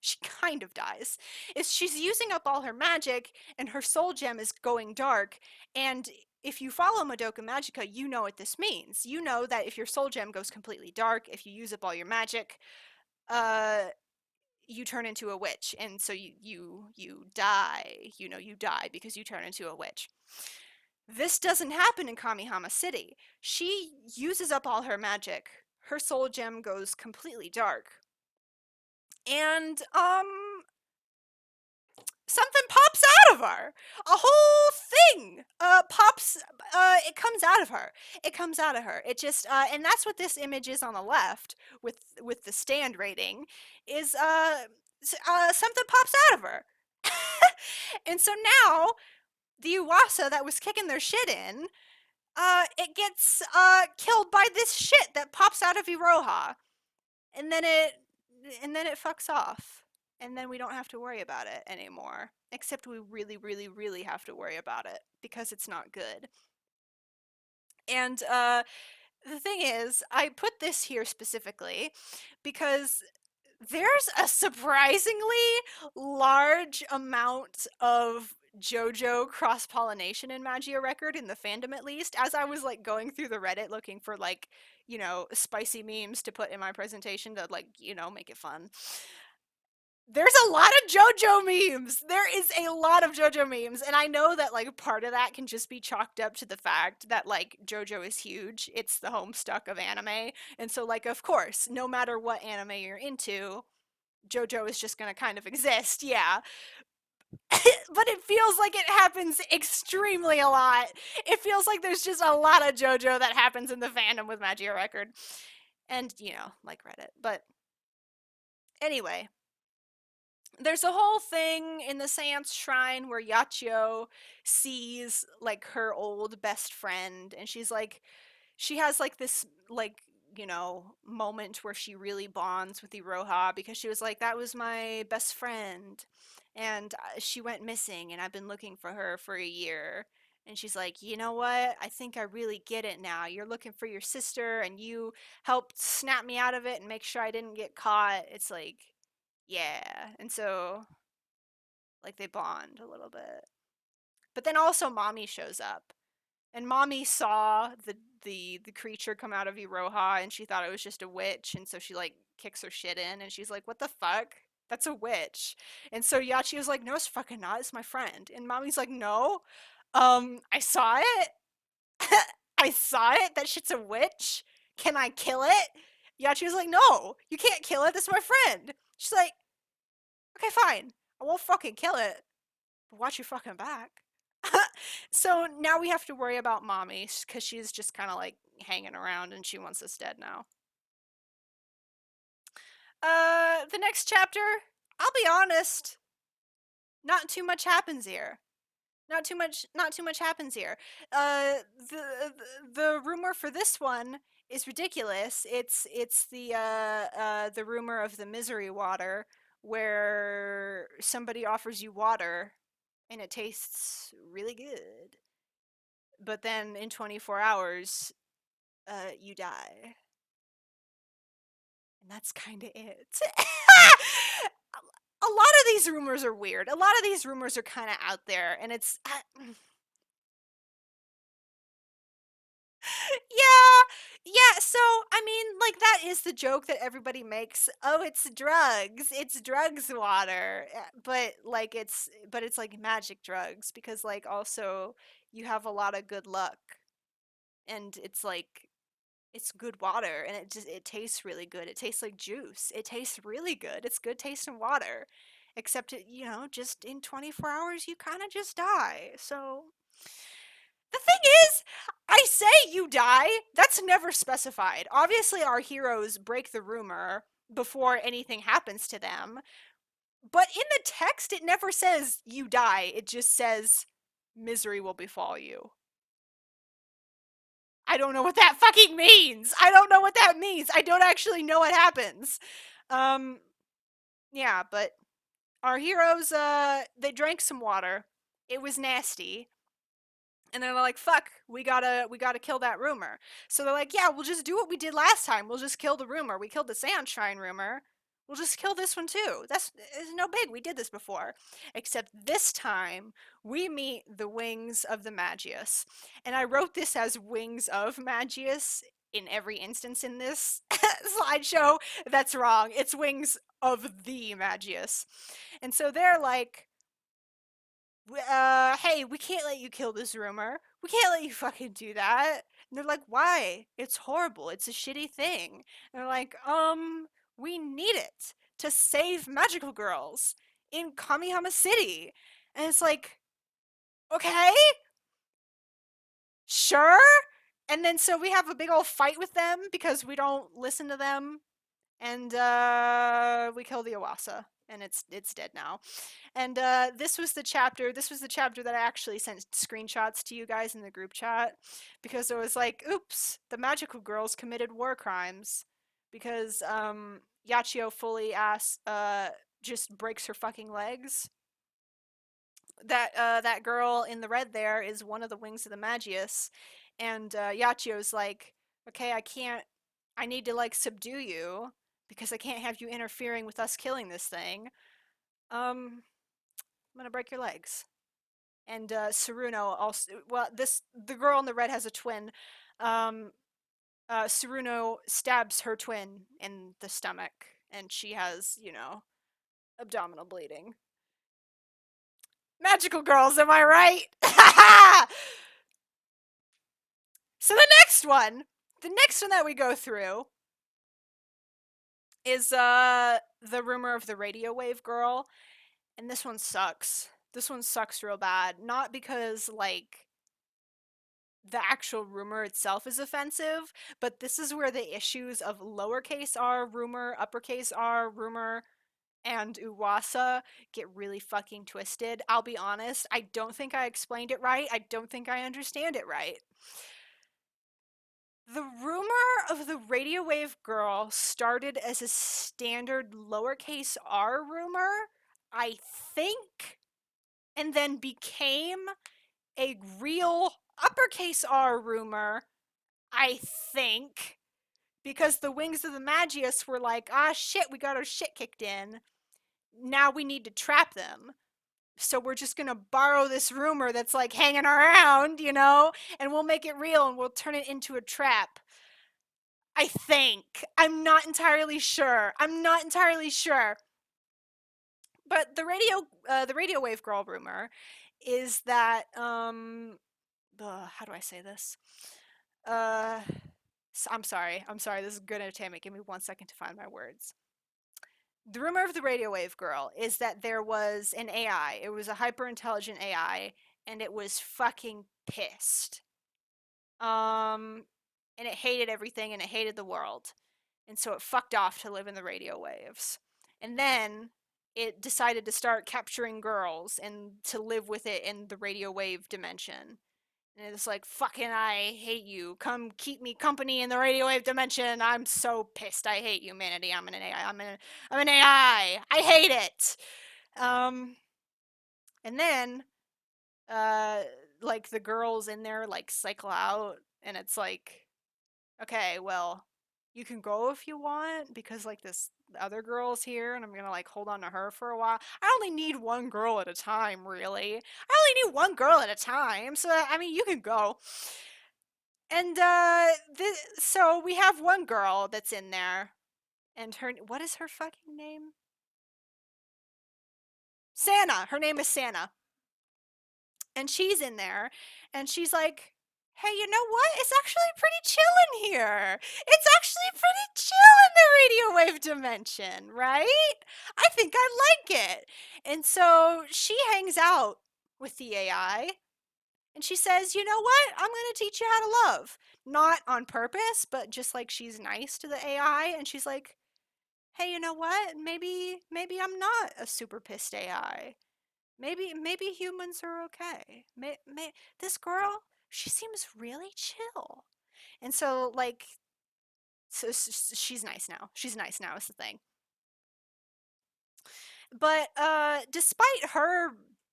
She kind of dies. Is she's using up all her magic, and her soul gem is going dark. And if you follow Madoka Magica, you know what this means. You know that if your soul gem goes completely dark, if you use up all your magic, you turn into a witch, and so you die. You die because you turn into a witch. This doesn't happen in Kamihama City. She uses up all her magic. Her soul gem goes completely dark. And something pops out of her. A whole thing it comes out of her. It comes out of her. It just and that's what this image is on the left with the stand rating is something pops out of her. And so now the Uwasa that was kicking their shit in, it gets killed by this shit that pops out of Iroha, and then it fucks off, and then we don't have to worry about it anymore. Except we really, really, really have to worry about it because it's not good. And the thing is, I put this here specifically because there's a surprisingly large amount of JoJo cross-pollination in Magia Record, in the fandom at least. As I was like going through the Reddit looking for like, spicy memes to put in my presentation to like, make it fun. There's a lot of JoJo memes. There is a lot of JoJo memes, and I know that like part of that can just be chalked up to the fact that like JoJo is huge. It's the homestuck of anime, and so like of course, no matter what anime you're into, JoJo is just gonna kind of exist, yeah. But it feels like it happens extremely a lot. It feels like there's just a lot of JoJo that happens in the fandom with Magia Record, and like Reddit. But anyway, there's a whole thing in the Seance Shrine where Yachio sees like her old best friend, and she has like this like moment where she really bonds with Iroha because she was like, that was my best friend, and she went missing, and I've been looking for her for a year. And she's like, you know what? I think I really get it now. You're looking for your sister, and you helped snap me out of it and make sure I didn't get caught. It's like, yeah. And so like they bond a little bit. But then also Mommy shows up. And Mommy saw the creature come out of Iroha, and she thought it was just a witch, and so she like kicks her shit in, and she's like, "What the fuck? That's a witch." And so Yachi was like, "No, it's fucking not. It's my friend." And Mommy's like, "No, I saw it. I saw it. That shit's a witch. Can I kill it?" Yachi was like, "No, you can't kill it. That's my friend." She's like, "Okay, fine. I won't fucking kill it, but watch your fucking back." So now we have to worry about Mommy because she's just kind of like hanging around, and she wants us dead now. The next chapter, I'll be honest, not too much happens here. Not too much happens here. The rumor for this one is ridiculous. It's the rumor of the misery water, where somebody offers you water and it tastes really good, but then in 24 hours you die, and that's kind of it. A lot of these rumors are weird. A lot of these rumors are kind of out there, and it's yeah, so I mean, like, that is the joke that everybody makes. Oh, it's drugs. It's drugs water. But it's like magic drugs, because like also you have a lot of good luck, and it's like it's good water, and it tastes really good. It tastes like juice. It tastes really good. It's good tasting water. Except just in 24 hours you kind of just die. So the thing is, I say you die. That's never specified. Obviously, our heroes break the rumor before anything happens to them. But in the text, it never says you die. It just says misery will befall you. I don't know what that fucking means. I don't know what that means. I don't actually know what happens. Um, yeah, but our heroes, they drank some water. It was nasty. And they're like, fuck, we gotta kill that rumor. So they're like, yeah, we'll just do what we did last time. We'll just kill the rumor. We killed the Sand Shrine rumor. We'll just kill this one too. It's no big. We did this before. Except this time, we meet the wings of the Magius. And I wrote this as wings of Magius in every instance in this slideshow. That's wrong. It's wings of the Magius. And so they're like, hey, we can't let you kill this rumor. We can't let you fucking do that. And they're like, why? It's horrible. It's a shitty thing. And they're like, we need it to save magical girls in Kamihama City. And it's like, okay, sure. And then so we have a big old fight with them because we don't listen to them. And we kill the Iwasa, and it's dead now. And this was the chapter. This was the chapter that I actually sent screenshots to you guys in the group chat because it was like, oops, the magical girls committed war crimes because Yachio fully just breaks her fucking legs. That girl in the red there is one of the wings of the Magius, and Yachio's like, okay, I can't. I need to like subdue you because I can't have you interfering with us killing this thing. I'm gonna break your legs. And Saruno also. Well, the girl in the red has a twin. Um, Saruno stabs her twin in the stomach, and she has, abdominal bleeding. Magical girls, am I right? So the next one that we go through is the rumor of the radio wave girl, and this one sucks. This one sucks real bad. Not because like the actual rumor itself is offensive, but this is where the issues of lowercase r rumor, uppercase r rumor, and Uwasa get really fucking twisted. I'll be honest, I don't think I explained it right. I don't think I understand it right. The rumor of the radio wave girl started as a standard lowercase r rumor, I think, and then became a real uppercase r rumor, I think, because the wings of the Magius were like, ah, shit, we got our shit kicked in. Now we need to trap them. So we're just gonna borrow this rumor that's like hanging around, and we'll make it real and we'll turn it into a trap. I think. I'm not entirely sure. But the radio wave girl rumor is that how do I say this? Uh, I'm sorry. This is good entertainment. Give me 1 second to find my words. The rumor of the radio wave girl is that there was an AI. It was a hyper intelligent AI, and it was fucking pissed. And it hated everything, and it hated the world. And so it fucked off to live in the radio waves. And then it decided to start capturing girls and to live with it in the radio wave dimension. And it's like, fucking, I hate you. Come keep me company in the radio wave dimension. I'm so pissed. I hate humanity. I'm an AI. I'm an AI. I hate it. And then, uh, like the girls in there like cycle out, and it's like, okay, well, you can go if you want because like this other girl's here and I'm gonna like hold on to her for a while. I only need one girl at a time, really. I only need one girl at a time, so I mean, you can go. And so we have one girl that's in there, and what is her fucking name? Santa. Her name is Santa. And she's in there, and she's like, hey, you know what? It's actually pretty chill in here. It's actually pretty chill in the radio wave dimension, right? I think I like it. And so she hangs out with the AI, and she says, you know what? I'm going to teach you how to love. Not on purpose, but just like she's nice to the AI, and she's like, hey, you know what? Maybe I'm not a super pissed AI. Maybe humans are okay. This girl, she seems really chill. And so like she's nice now. She's nice now is the thing. But despite her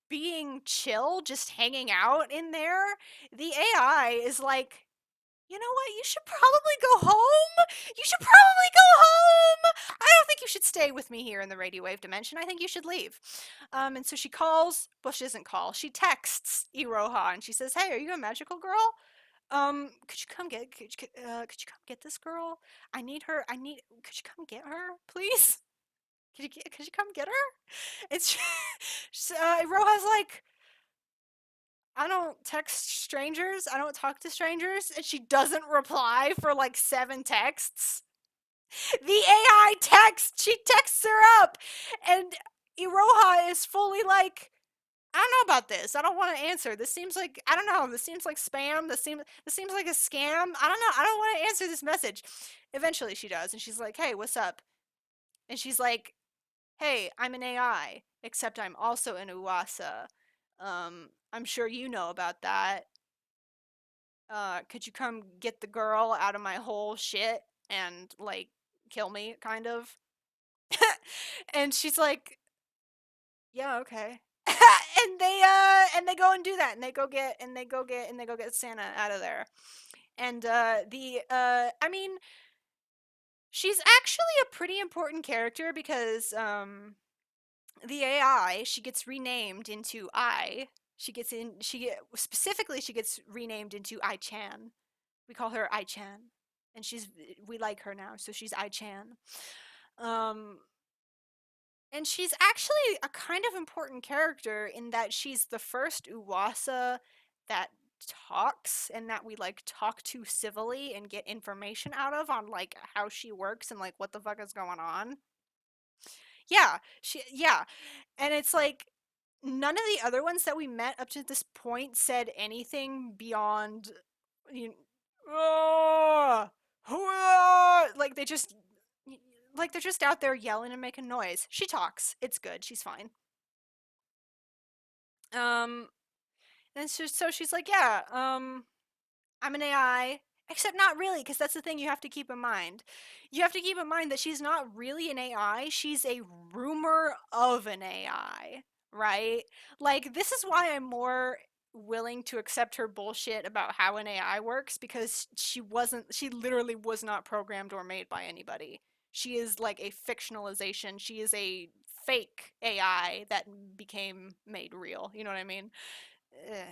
being chill, just hanging out in there, the AI is like, you know what? You should probably go home. You should probably go home. I don't think you should stay with me here in the radio wave dimension. I think you should leave. And so she calls. Well, she doesn't call. She texts Iroha and she says, "Hey, are you a magical girl? Could you come get? Could you come get this girl? I need her. Could you come get her, please? Could you come get her?" And Iroha's like, I don't text strangers. I don't talk to strangers. And she doesn't reply for like 7 texts. The AI she texts her up. And Iroha is fully like, I don't know about this. I don't want to answer. This seems like, I don't know. This seems like spam. This seems like a scam. I don't know. I don't want to answer this message. Eventually she does. And she's like, hey, what's up? And she's like, hey, I'm an AI, except I'm also an Uwasa. I'm sure you know about that. Could you come get the girl out of my whole shit and, like, kill me, kind of? And she's like, yeah, okay. And they go and do that, and they go get Santa out of there. And I mean, she's actually a pretty important character because the AI, she gets renamed into I. Specifically she gets renamed into I-chan. We call her I-chan. And we like her now, so she's I-chan. Um and she's actually a kind of important character in that she's the first Uwasa that talks, and that we like talk to civilly and get information out of on like how she works and like what the fuck is going on. Yeah. And it's like none of the other ones that we met up to this point said anything beyond, you know, like they're just out there yelling and making noise. She talks. It's good. She's fine. Um and so she's like, yeah, I'm an AI, except not really, because that's the thing you have to keep in mind. You have to keep in mind that she's not really an AI, she's a rumor of an AI, right? Like, this is why I'm more willing to accept her bullshit about how an AI works, because she literally was not programmed or made by anybody. She is like a fictionalization. She is a fake AI that became made real. You know what I mean? Eh,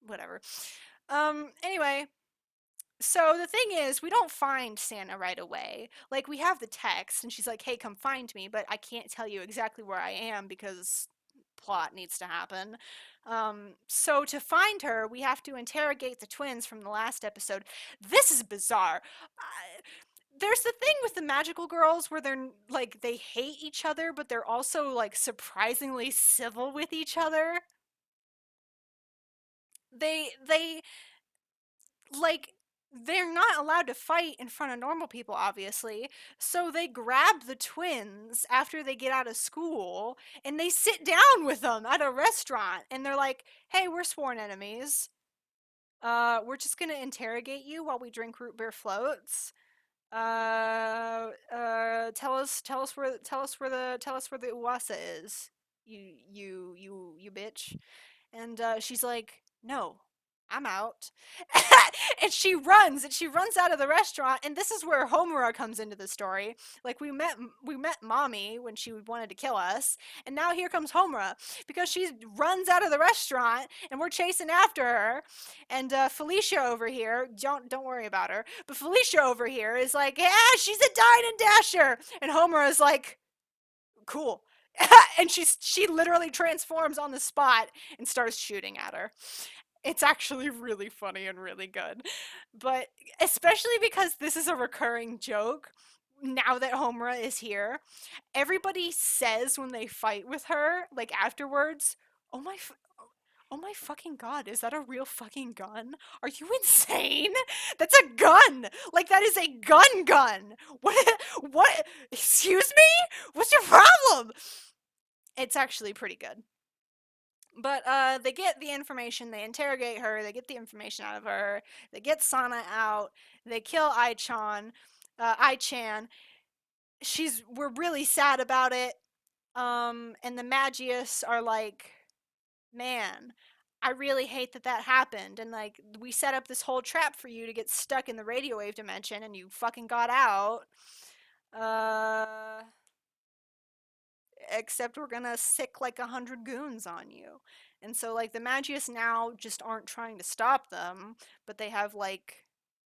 whatever. Anyway, so the thing is, we don't find Santa right away. Like, we have the text, and she's like, hey, come find me, but I can't tell you exactly where I am because plot needs to happen. So to find her, we have to interrogate the twins from the last episode. This is bizarre. There's the thing with the magical girls where they're like, they hate each other, but they're also like surprisingly civil with each other. They like they're not allowed to fight in front of normal people, obviously, so they grab the twins after they get out of school and they sit down with them at a restaurant, and they're like, hey, we're sworn enemies, we're just gonna interrogate you while we drink root beer floats. Tell us where the Uwasa is, you bitch. And she's like, no, I'm out. And she runs out of the restaurant, and this is where Homura comes into the story. Like, we met Mommy when she wanted to kill us, and now here comes Homura because she runs out of the restaurant and we're chasing after her. And Felicia over here, don't worry about her, but Felicia over here is like, yeah, she's a dine and dasher. And Homura is like, cool. And she literally transforms on the spot and starts shooting at her. It's actually really funny and really good. But especially because this is a recurring joke, now that Homura is here, everybody says when they fight with her, like afterwards, oh my oh my fucking god, is that a real fucking gun? Are you insane? That's a gun! Like, that is a gun! What? Excuse me? What's your problem? It's actually pretty good. But they get the information, they interrogate her, they get the information out of her, they get Sana out, they kill I-chan. We're really sad about it. And the Magius are like, man, I really hate that that happened. And like, we set up this whole trap for you to get stuck in the radio wave dimension, and you fucking got out. Uh, except we're gonna sick like 100 goons on you. And so like the Magius now just aren't trying to stop them, but they have like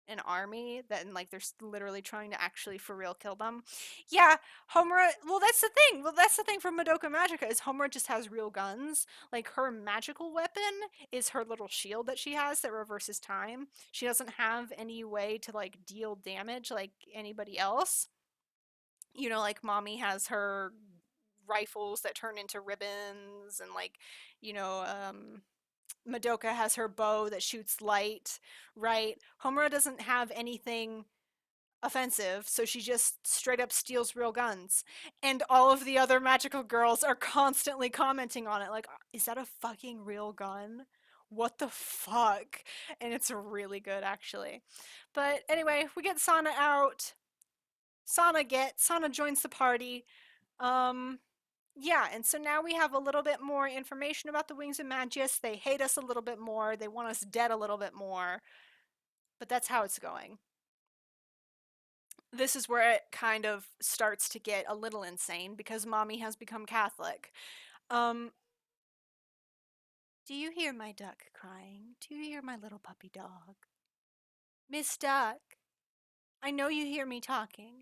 an army that, and like they're literally trying to actually for real kill them. Yeah, Homura. Well, that's the thing. Well, that's the thing from Madoka Magica is Homura just has real guns. Like, her magical weapon is her little shield that she has that reverses time. She doesn't have any way to like deal damage like anybody else. You know, like Mommy has her rifles that turn into ribbons, and like, you know, Madoka has her bow that shoots light, right? Homura doesn't have anything offensive, so she just straight up steals real guns. And all of the other magical girls are constantly commenting on it, like, is that a fucking real gun? What the fuck? And it's really good, actually. But anyway, we get Sana out. Sana joins the party. Um, yeah, and so now we have a little bit more information about the Wings of Magius. They hate us a little bit more. They want us dead a little bit more. But that's how it's going. This is where it kind of starts to get a little insane because mommy has become Catholic. Um, do you hear my duck crying? Do you hear my little puppy dog? Miss Duck, I know you hear me talking.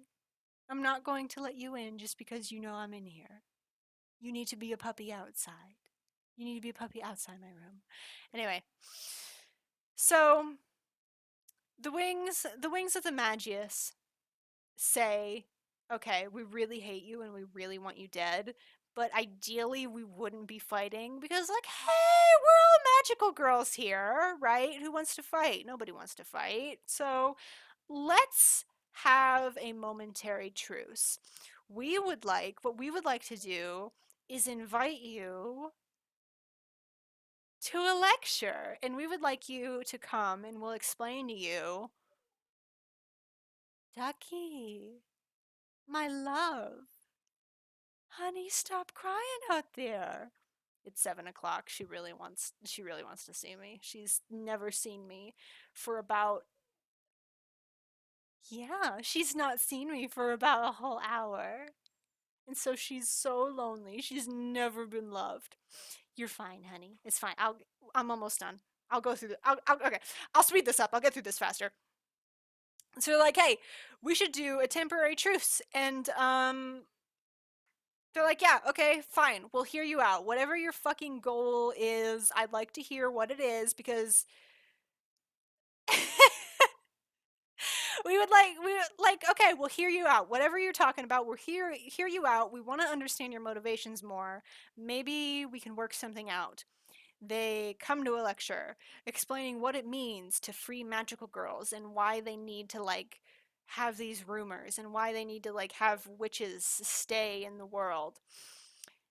I'm not going to let you in just because you know I'm in here. You need to be a puppy outside. You need to be a puppy outside my room. Anyway, so the wings of the Magius say, okay, we really hate you and we really want you dead, but ideally we wouldn't be fighting because, like, hey, we're all magical girls here, right? Who wants to fight? Nobody wants to fight. So let's have a momentary truce. What we would like to do is invite you to a lecture, and we would like you to come and we'll explain to you. Ducky, my love, honey, stop crying out there. It's 7 o'clock. She really wants to see me. She's never seen me for about, yeah, she's not seen me for about a whole hour. And so she's so lonely. She's never been loved. You're fine, honey. It's fine. I'm almost done. I'll go through okay. I'll speed this up. I'll get through this faster. So they're like, hey, we should do a temporary truce. And they're like, yeah, okay, fine. We'll hear you out. Whatever your fucking goal is, I'd like to hear what it is because okay, we'll hear you out. Whatever you're talking about, we'll hear you out. We want to understand your motivations more. Maybe we can work something out. They come to a lecture explaining what it means to free magical girls and why they need to, like, have these rumors and why they need to, like, have witches stay in the world.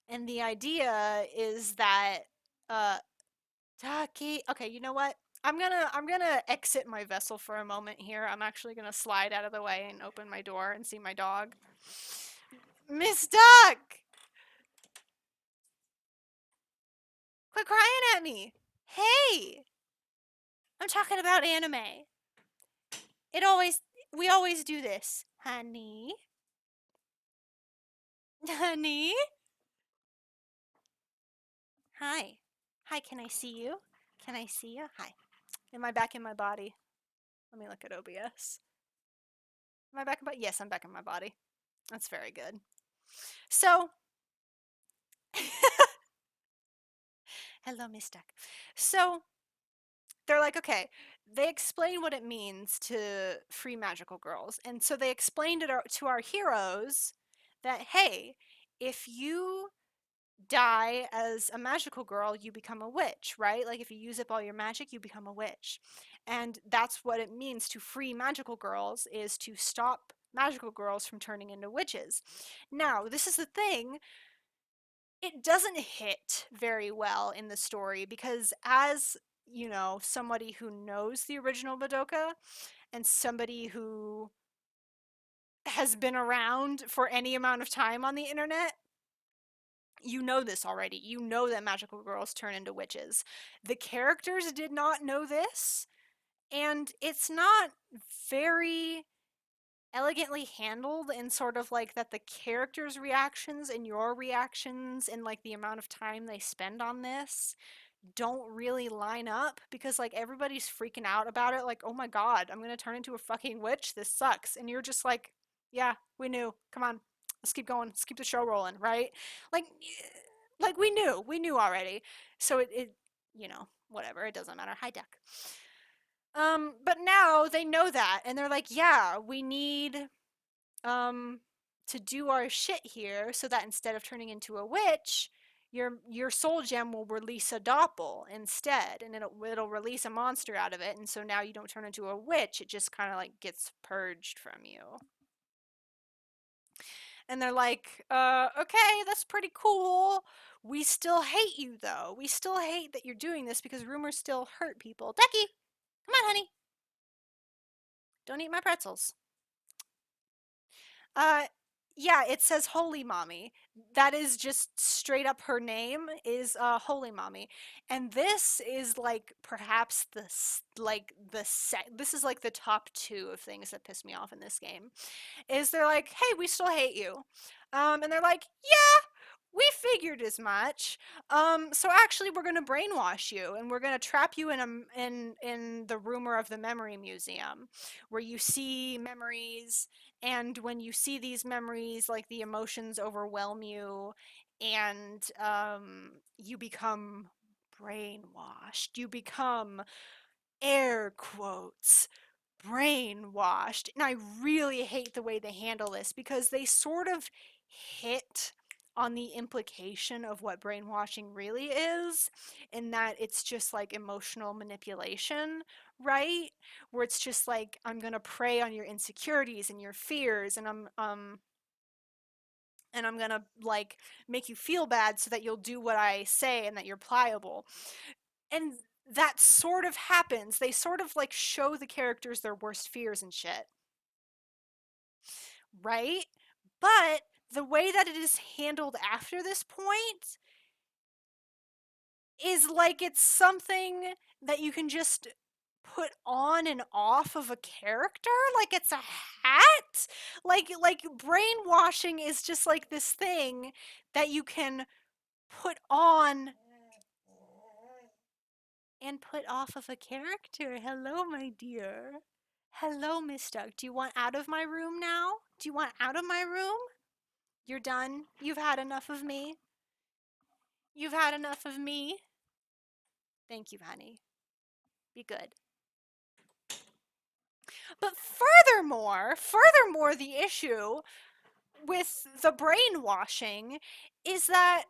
And the idea is that uh Taki, okay, you know what? I'm gonna exit my vessel for a moment here. I'm actually gonna slide out of the way and open my door and see my dog. Miss Duck! Quit crying at me! Hey! I'm talking about anime. We always do this. Honey? Honey? Hi. Hi, can I see you? Can I see you? Hi. Am I back in my body? Let me look at OBS. Am I back in my... Yes, I'm back in my body. That's very good. So... Hello, Miss Duck. So, they're like, okay, they explain what it means to free magical girls. And so they explained it to our heroes that, hey, if you die as a magical girl, you become a witch, right? Like, if you use up all your magic, you become a witch. And that's what it means to free magical girls, is to stop magical girls from turning into witches. Now, this is the thing, it doesn't hit very well in the story because, as you know, somebody who knows the original Madoka and somebody who has been around for any amount of time on the internet, you know this already. You know that magical girls turn into witches. The characters did not know this, and it's not very elegantly handled in sort of like that the characters' reactions and your reactions and like the amount of time they spend on this don't really line up because, like, everybody's freaking out about it, like, oh my god, I'm gonna turn into a fucking witch, this sucks. And you're just like, yeah, we knew, come on, let's keep going, let's keep the show rolling, right? like like we knew already. So it you know, whatever, it doesn't matter. Hi, Duck. But now they know that and they're like, yeah, we need to do our shit here so that instead of turning into a witch, your soul gem will release a doppel instead, and it'll release a monster out of it, and so now you don't turn into a witch, it just kind of like gets purged from you. And they're like, okay, that's pretty cool. We still hate you though. We still hate that you're doing this because rumors still hurt people. Becky, come on, honey. Don't eat my pretzels. Uh, yeah, it says Holy Mommy. That is just straight up her name is Holy Mommy. And this is like perhaps this is like the top 2 of things that piss me off in this game. Is they're like, "Hey, we still hate you." And they're like, "Yeah, we figured as much. So actually we're going to brainwash you and we're going to trap you in the rumor of the memory museum where you see memories, and when you see these memories, like the emotions overwhelm you, and you become brainwashed. You become, air quotes, brainwashed." And I really hate the way they handle this because they sort of hit on the implication of what brainwashing really is, in that it's just like emotional manipulation, right? Where it's just like, I'm going to prey on your insecurities and your fears, and I'm going to like make you feel bad so that you'll do what I say and that you're pliable. And that sort of happens. They sort of like show the characters their worst fears and shit, right? But the way that it is handled after this point is like it's something that you can just put on and off of a character, like it's a hat. Like brainwashing is just like this thing that you can put on and put off of a character. Hello, my dear. Hello, Miss Duck. Do you want out of my room now? Do you want out of my room? You're done? You've had enough of me? You've had enough of me? Thank you, honey. Be good. But furthermore, the issue with the brainwashing is that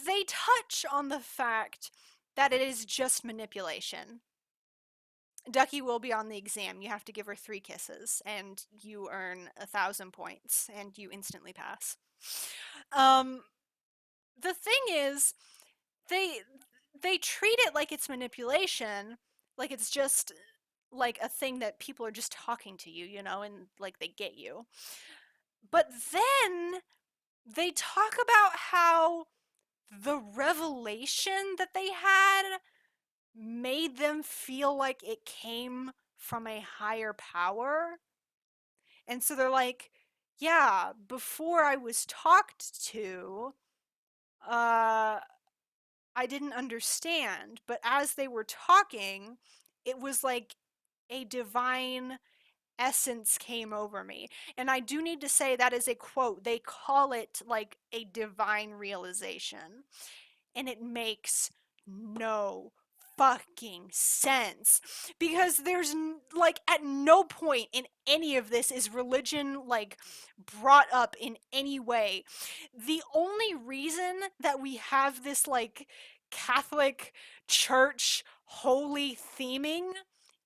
they touch on the fact that it is just manipulation. Ducky will be on the exam. You have to give her 3 kisses, and you earn 1,000 points, and you instantly pass. Um, the thing is, they they treat it like it's manipulation, like it's just like a thing that people are just talking to you, and like they get you. But then they talk about how the revelation that they had made them feel like it came from a higher power. And so they're like, yeah, before I was talked to, uh, I didn't understand. But as they were talking, it was like a divine essence came over me. And I do need to say that is a quote. They call it like a divine realization. And it makes no fucking sense, because there's like at no point in any of this is religion like brought up in any way. The only reason that we have this like Catholic church holy theming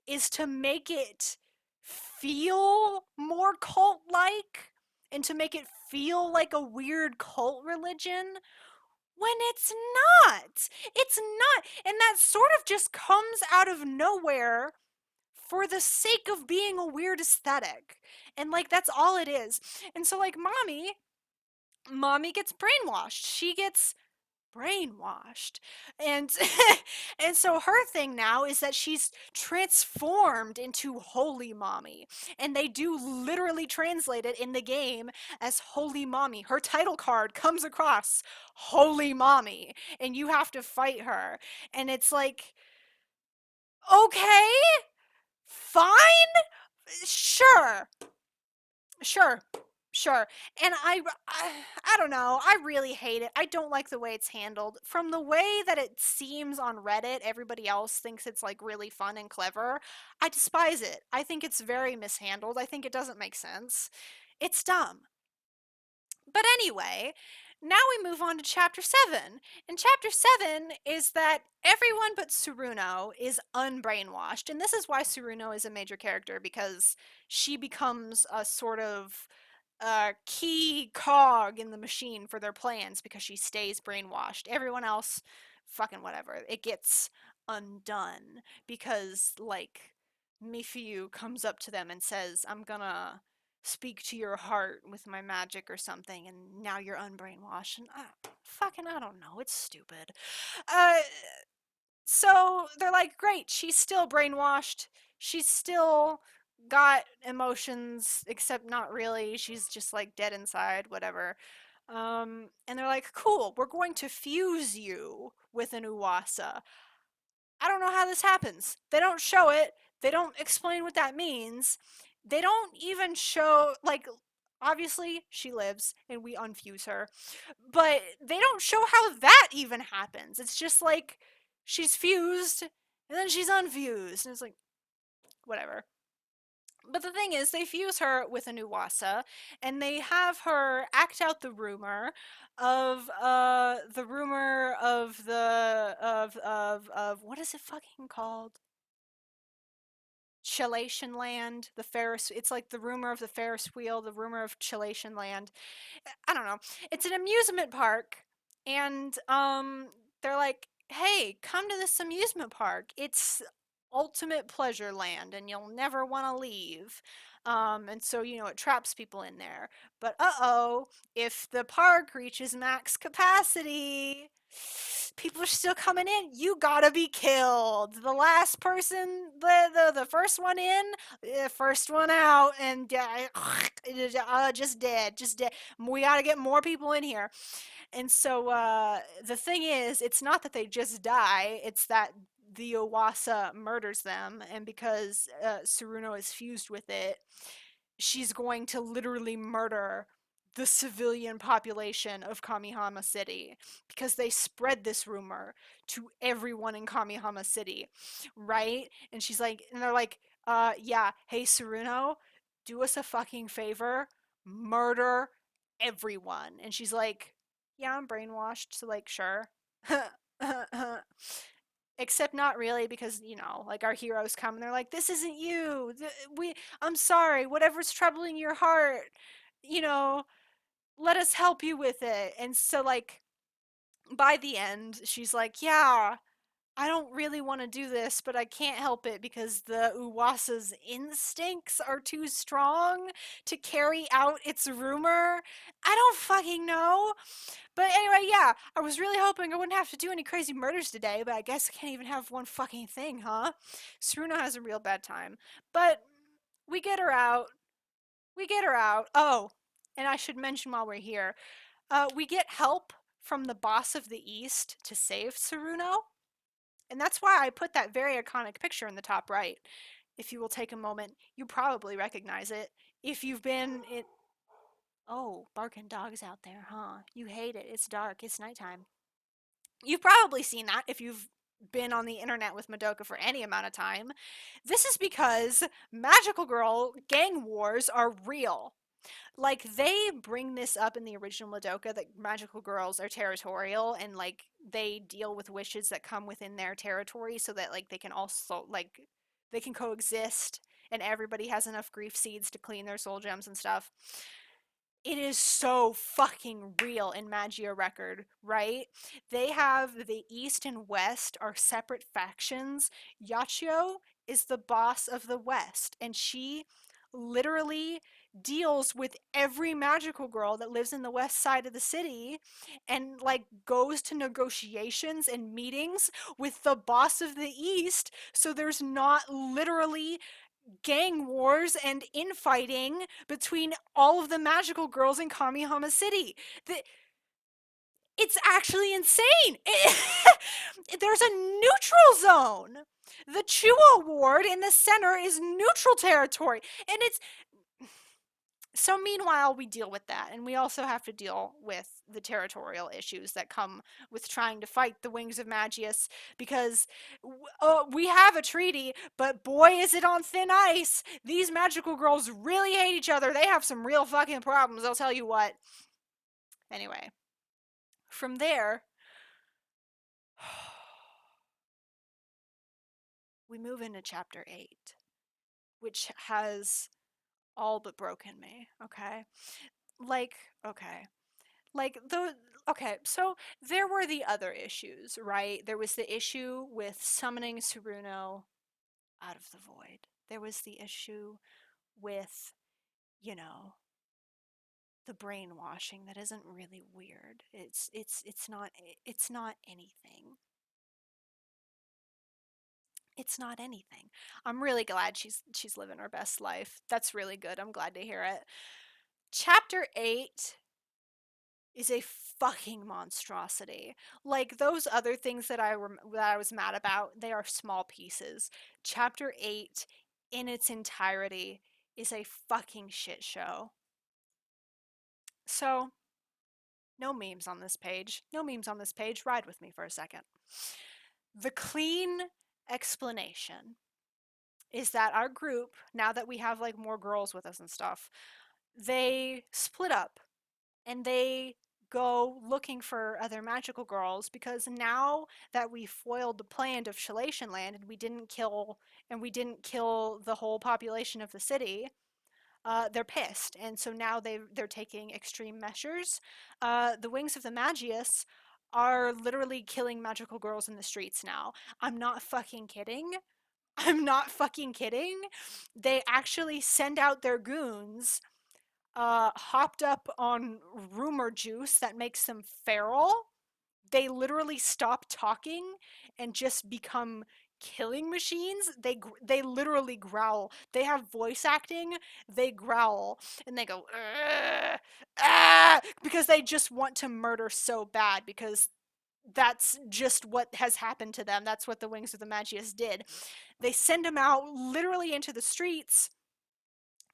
is to make it feel more cult like, and to make it feel like a weird cult religion, when it's not. It's not. And that sort of just comes out of nowhere for the sake of being a weird aesthetic. And like that's all it is. And so like mommy gets brainwashed. She gets brainwashed. And and so her thing now is that she's transformed into Holy Mommy. And they do literally translate it in the game as Holy Mommy. Her title card comes across Holy Mommy, and you have to fight her. And it's like, okay, fine, sure, sure. Sure. And I don't know. I really hate it. I don't like the way it's handled. From the way that it seems on Reddit, everybody else thinks it's like really fun and clever. I despise it. I think it's very mishandled. I think it doesn't make sense. It's dumb. But anyway, Now we move on to chapter 7. And chapter 7 is that everyone but Tsuruno is unbrainwashed. And this is why Tsuruno is a major character, because she becomes a sort of key cog in the machine for their plans because she stays brainwashed. Everyone else, fucking whatever. It gets undone because, like, Mifiu comes up to them and says, I'm gonna speak to your heart with my magic or something, and now you're unbrainwashed. And fucking, I don't know. It's stupid. Uh, so they're like, great, she's still brainwashed. She's still got emotions, except not really. She's just like dead inside, whatever. And they're like, cool, we're going to fuse you with an Uwasa. I don't know how this happens. They don't show it. They don't explain what that means. They don't even show, like, obviously she lives and we unfuse her, but they don't show how that even happens. It's just like she's fused and then she's unfused. And it's like, whatever. But the thing is, they fuse her with a Nuwasa, and they have her act out the rumor of what is it fucking called? Chelation Land, the Ferris. It's like the rumor of the Ferris wheel, the rumor of Chelation Land. I don't know. It's an amusement park, and they're like, "Hey, come to this amusement park. It's ultimate pleasure land, and you'll never want to leave." And so it traps people in there. But oh, if the park reaches max capacity, people are still coming in. You gotta be killed. The last person, the first one in, first one out, and just dead, just dead. We gotta get more people in here. And so the thing is, it's not that they just die, it's that the Owasa murders them, and because Tsuruno is fused with it, she's going to literally murder the civilian population of Kamihama City because they spread this rumor to everyone in Kamihama City, right? And she's like, and they're like, yeah, hey, Tsuruno, do us a fucking favor, murder everyone. And she's like, yeah, I'm brainwashed, so like, sure. Except not really, because like, our heroes come and they're like, this isn't you, I'm sorry, whatever's troubling your heart, you know let us help you with it. And so, like, by the end, she's like, yeah, I don't really want to do this, but I can't help it because the Uwasa's instincts are too strong to carry out its rumor. I don't fucking know. But anyway, yeah, I was really hoping I wouldn't have to do any crazy murders today, but I guess I can't even have one fucking thing, huh? Saruna has a real bad time. But we get her out. We get her out. Oh, and I should mention while we're here, we get help from the boss of the East to save Tsuruno. And that's why I put that very iconic picture in the top right. If you will take a moment, you probably recognize it. If you've been in. Oh, barking dogs out there, huh? You hate it. It's dark. It's nighttime. You've probably seen that if you've been on the internet with Madoka for any amount of time. This is because magical girl gang wars are real. Like, they bring this up in the original Madoka that magical girls are territorial and, like, they deal with wishes that come within their territory so that, like, they can also, like, they can coexist and everybody has enough grief seeds to clean their soul gems and stuff. It is so fucking real in Magia Record, right? They have the East and West are separate factions. Yachio is the boss of the West, and she literally deals with every magical girl that lives in the west side of the city and, like, goes to negotiations and meetings with the boss of the East so there's not literally gang wars and infighting between all of the magical girls in Kamihama City. It's actually insane. There's a neutral zone. The Chua Ward in the center is neutral territory. And it's so, meanwhile, we deal with that, and we also have to deal with the territorial issues that come with trying to fight the Wings of Magius, because we have a treaty, but boy, is it on thin ice. These magical girls really hate each other. They have some real fucking problems, I'll tell you what. Anyway. From there, we move into chapter 8, which has all but broken me, okay? Like, okay. Like, okay, so there were the other issues, right? There was the issue with summoning Saruno out of the void. There was the issue with, you know, the brainwashing that isn't really weird. It's not anything. It's not anything. I'm really glad she's living her best life. That's really good. I'm glad to hear it. Chapter 8 is a fucking monstrosity. Like those other things that I was mad about, they are small pieces. Chapter 8 in its entirety is a fucking shit show. So, no memes on this page. No memes on this page. Ride with me for a second. The clean explanation is that our group, now that we have like more girls with us and stuff, they split up and they go looking for other magical girls because now that we foiled the plan of Shalation Land and we didn't kill the whole population of the city, they're pissed, and so now they're taking extreme measures. The Wings of the Magius are literally killing magical girls in the streets now. I'm not fucking kidding. I'm not fucking kidding. They actually send out their goons, hopped up on rumor juice that makes them feral. They literally stop talking and just become killing machines. They literally growl. They have voice acting. They growl and they go because they just want to murder so bad because that's just what has happened to them. That's what the Wings of the Magius did. They send them out literally into the streets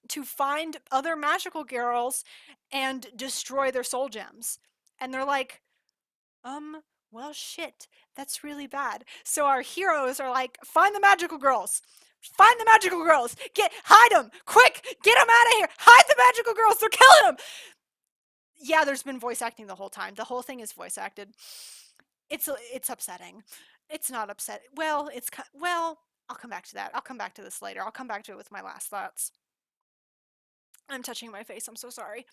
to find other magical girls and destroy their soul gems. And they're like, well, shit, that's really bad. So our heroes are like, find the magical girls. Find the magical girls. Hide them. Quick, get them out of here. Hide the magical girls. They're killing them. Yeah, there's been voice acting the whole time. The whole thing is voice acted. It's upsetting. It's not upset. Well, I'll come back to that. I'll come back to this later. I'll come back to it with my last thoughts. I'm touching my face. I'm so sorry.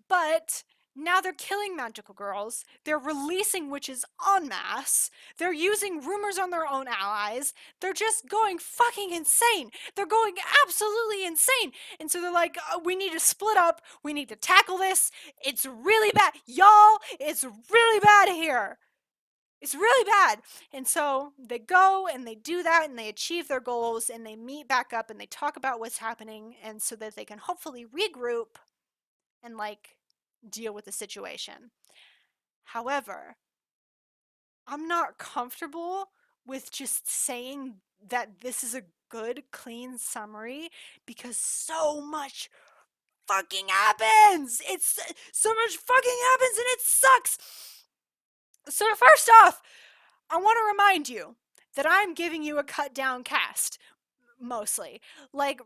But now they're killing magical girls. They're releasing witches en masse. They're using rumors on their own allies. They're just going fucking insane. They're going absolutely insane. And so they're like, we need to split up. We need to tackle this. It's really bad. Y'all, it's really bad here. It's really bad. And so they go and they do that and they achieve their goals and they meet back up and they talk about what's happening and so that they can hopefully regroup and like deal with the situation. However, I'm not comfortable with just saying that this is a good, clean summary because so much fucking happens. It's so much fucking happens and it sucks. So first off, I want to remind you that I'm giving you a cut down cast, mostly. Like,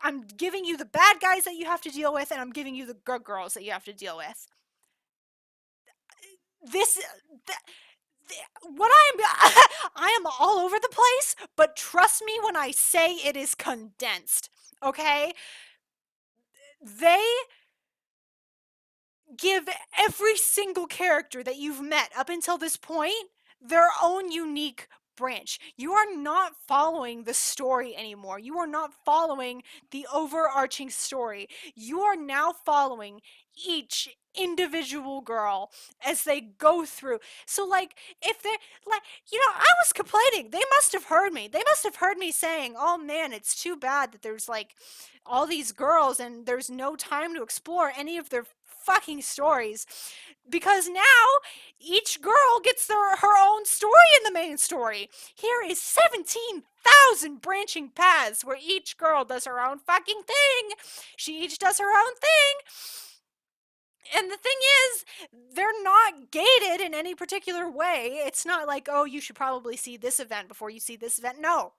I'm giving you the bad guys that you have to deal with, and I'm giving you the good girls that you have to deal with. This, what I am all over the place, but trust me when I say it is condensed, okay? They give every single character that you've met up until this point their own unique branch. You are not following the story anymore. You are not following the overarching story. You are now following each individual girl as they go through. So like if they're like, I was complaining. They must have heard me. They must have heard me saying, "Oh man, it's too bad that there's like all these girls and there's no time to explore any of their fucking stories." Because now each girl gets her own story in the main story. Here is 17,000 branching paths where each girl does her own fucking thing. She each does her own thing. And the thing is, they're not gated in any particular way. It's not like, oh, you should probably see this event before you see this event. No.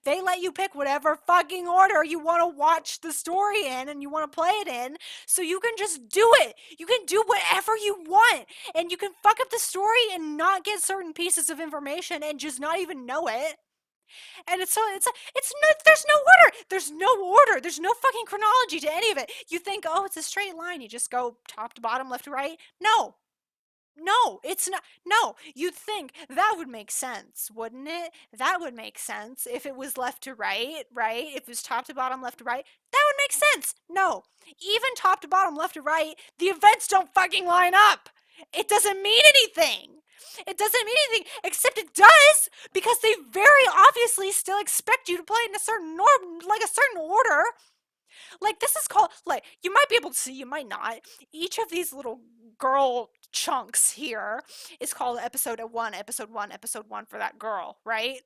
They let you pick whatever fucking order you want to watch the story in and you want to play it in, so you can just do it. You can do whatever you want, and you can fuck up the story and not get certain pieces of information and just not even know it. And it's no, there's no order. There's no order. There's no fucking chronology to any of it. You think, oh, it's a straight line. You just go top to bottom, left to right. No, no, it's not. No, you'd think that would make sense, wouldn't it? That would make sense if it was left to right, right? If it was top to bottom, left to right, that would make sense. No, even top to bottom, left to right, the events don't fucking line up. It doesn't mean anything. It doesn't mean anything, except it does, because they very obviously still expect you to play in a certain norm, like a certain order. Like, this is called, like, you might be able to see, you might not. Each of these little girl chunks here is called episode 1, episode 1, episode 1 for that girl, right?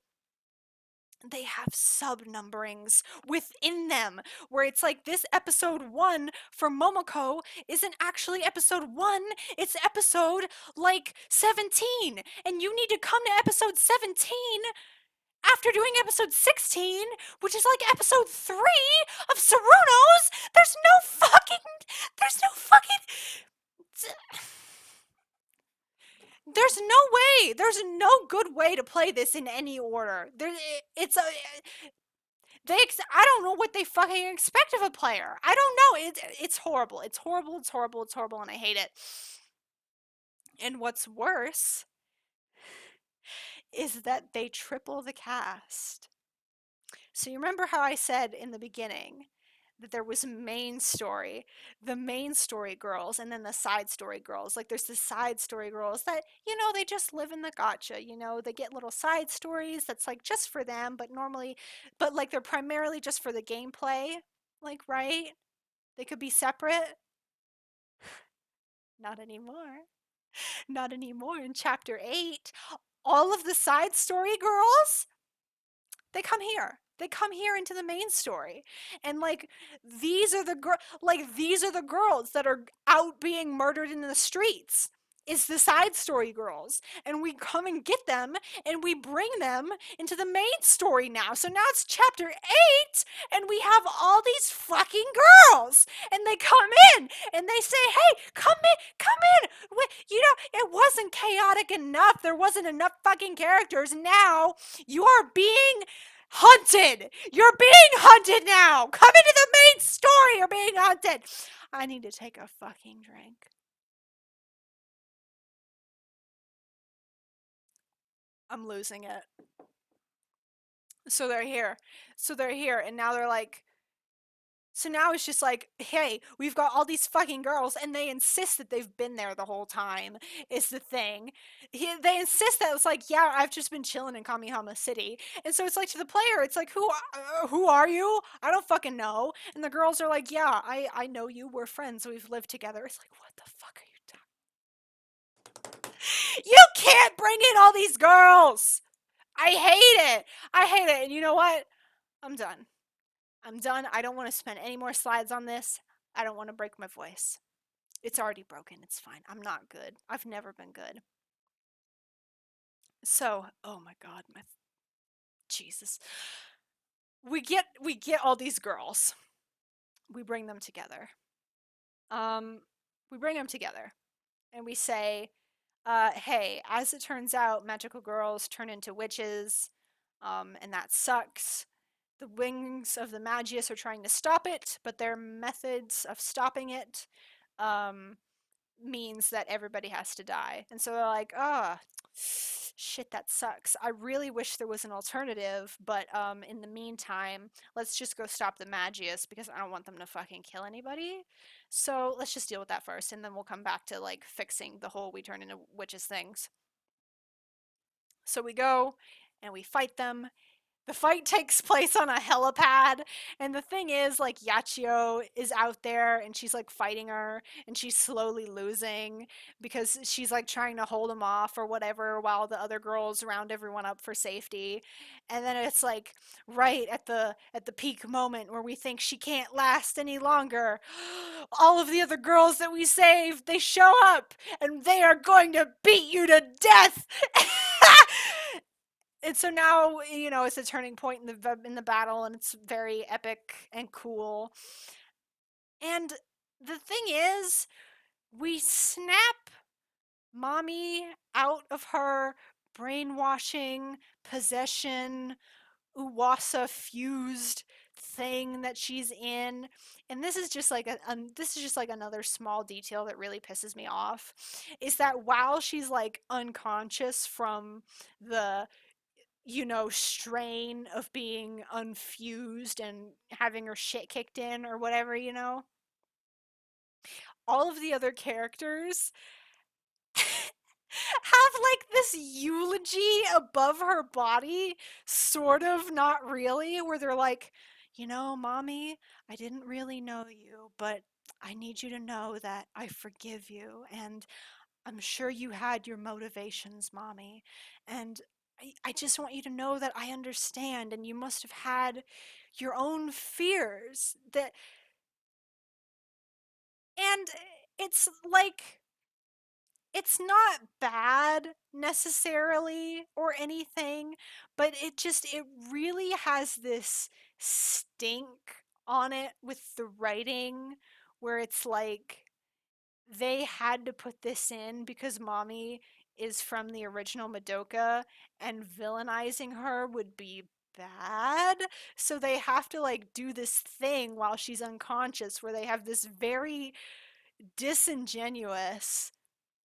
They have sub numberings within them where it's like this episode 1 for Momoko isn't actually episode 1, it's episode like 17, and you need to come to episode 17 after doing episode 16, which is like episode 3 of Saruno's. There's no fucking there's no way. There's no good way to play this in any order. It's a I don't know what they fucking expect of a player. I don't know. It's horrible. It's horrible. It's horrible. It's horrible, and I hate it. And what's worse is that they triple the cast. So you remember how I said in the beginning that there was the main story girls, and then the side story girls. Like, there's the side story girls that, they just live in the gotcha, they get little side stories that's like just for them, but like they're primarily just for the gameplay, like, right? They could be separate. Not anymore. Not anymore. In chapter 8, all of the side story girls, they come here. They come here into the main story. And like these are the girls that are out being murdered in the streets. Is the side story girls. And we come and get them and we bring them into the main story now. So now it's chapter 8 and we have all these fucking girls. And they come in and they say, "Hey, come in. It wasn't chaotic enough. There wasn't enough fucking characters. Now you're being hunted. You're being hunted now. Come into the main story. You're being hunted." I need to take a fucking drink. I'm losing it. So they're here. And now they're like, so now it's just like, hey, we've got all these fucking girls, and they insist that they've been there the whole time, is the thing. They insist that it's like, yeah, I've just been chilling in Kamihama City. And so it's like, to the player, it's like, who are you? I don't fucking know. And the girls are like, yeah, I know you. We're friends. We've lived together. It's like, what the fuck are you talking? You can't bring in all these girls. I hate it. And you know what? I'm done. I don't want to spend any more slides on this. I don't want to break my voice. It's already broken. It's fine. I'm not good. I've never been good. So, oh my god, Jesus. We get all these girls. We bring them together. And we say, hey, as it turns out, magical girls turn into witches, and that sucks. The wings of the Magius are trying to stop it, but their methods of stopping it means that everybody has to die. And so they're like, shit, that sucks. I really wish there was an alternative, but in the meantime, let's just go stop the Magius because I don't want them to fucking kill anybody. So let's just deal with that first, and then we'll come back to like fixing the whole we turn into witches things. So we go and we fight them. The fight takes place on a helipad, and the thing is, like, Yachio is out there, and she's, like, fighting her, and she's slowly losing, because she's, like, trying to hold him off or whatever, while the other girls round everyone up for safety. And then it's, like, right at the peak moment where we think she can't last any longer, all of the other girls that we saved, they show up, and they are going to beat you to death! And so now, it's a turning point in the battle, and it's very epic and cool. And the thing is, we snap Mommy out of her brainwashing, possession, Uwasa fused thing that she's in. And this is just like another small detail that really pisses me off, is that while she's like unconscious from the strain of being unfused and having her shit kicked in or whatever, all of the other characters have like this eulogy above her body, sort of, not really, where they're like, Mommy, I didn't really know you, but I need you to know that I forgive you, and I'm sure you had your motivations, Mommy, and I just want you to know that I understand, and you must have had your own fears that, and it's like, it's not bad necessarily or anything, but it really has this stink on it with the writing, where it's like they had to put this in because Mommy is from the original Madoka, and villainizing her would be bad. So they have to like do this thing while she's unconscious, where they have this very disingenuous,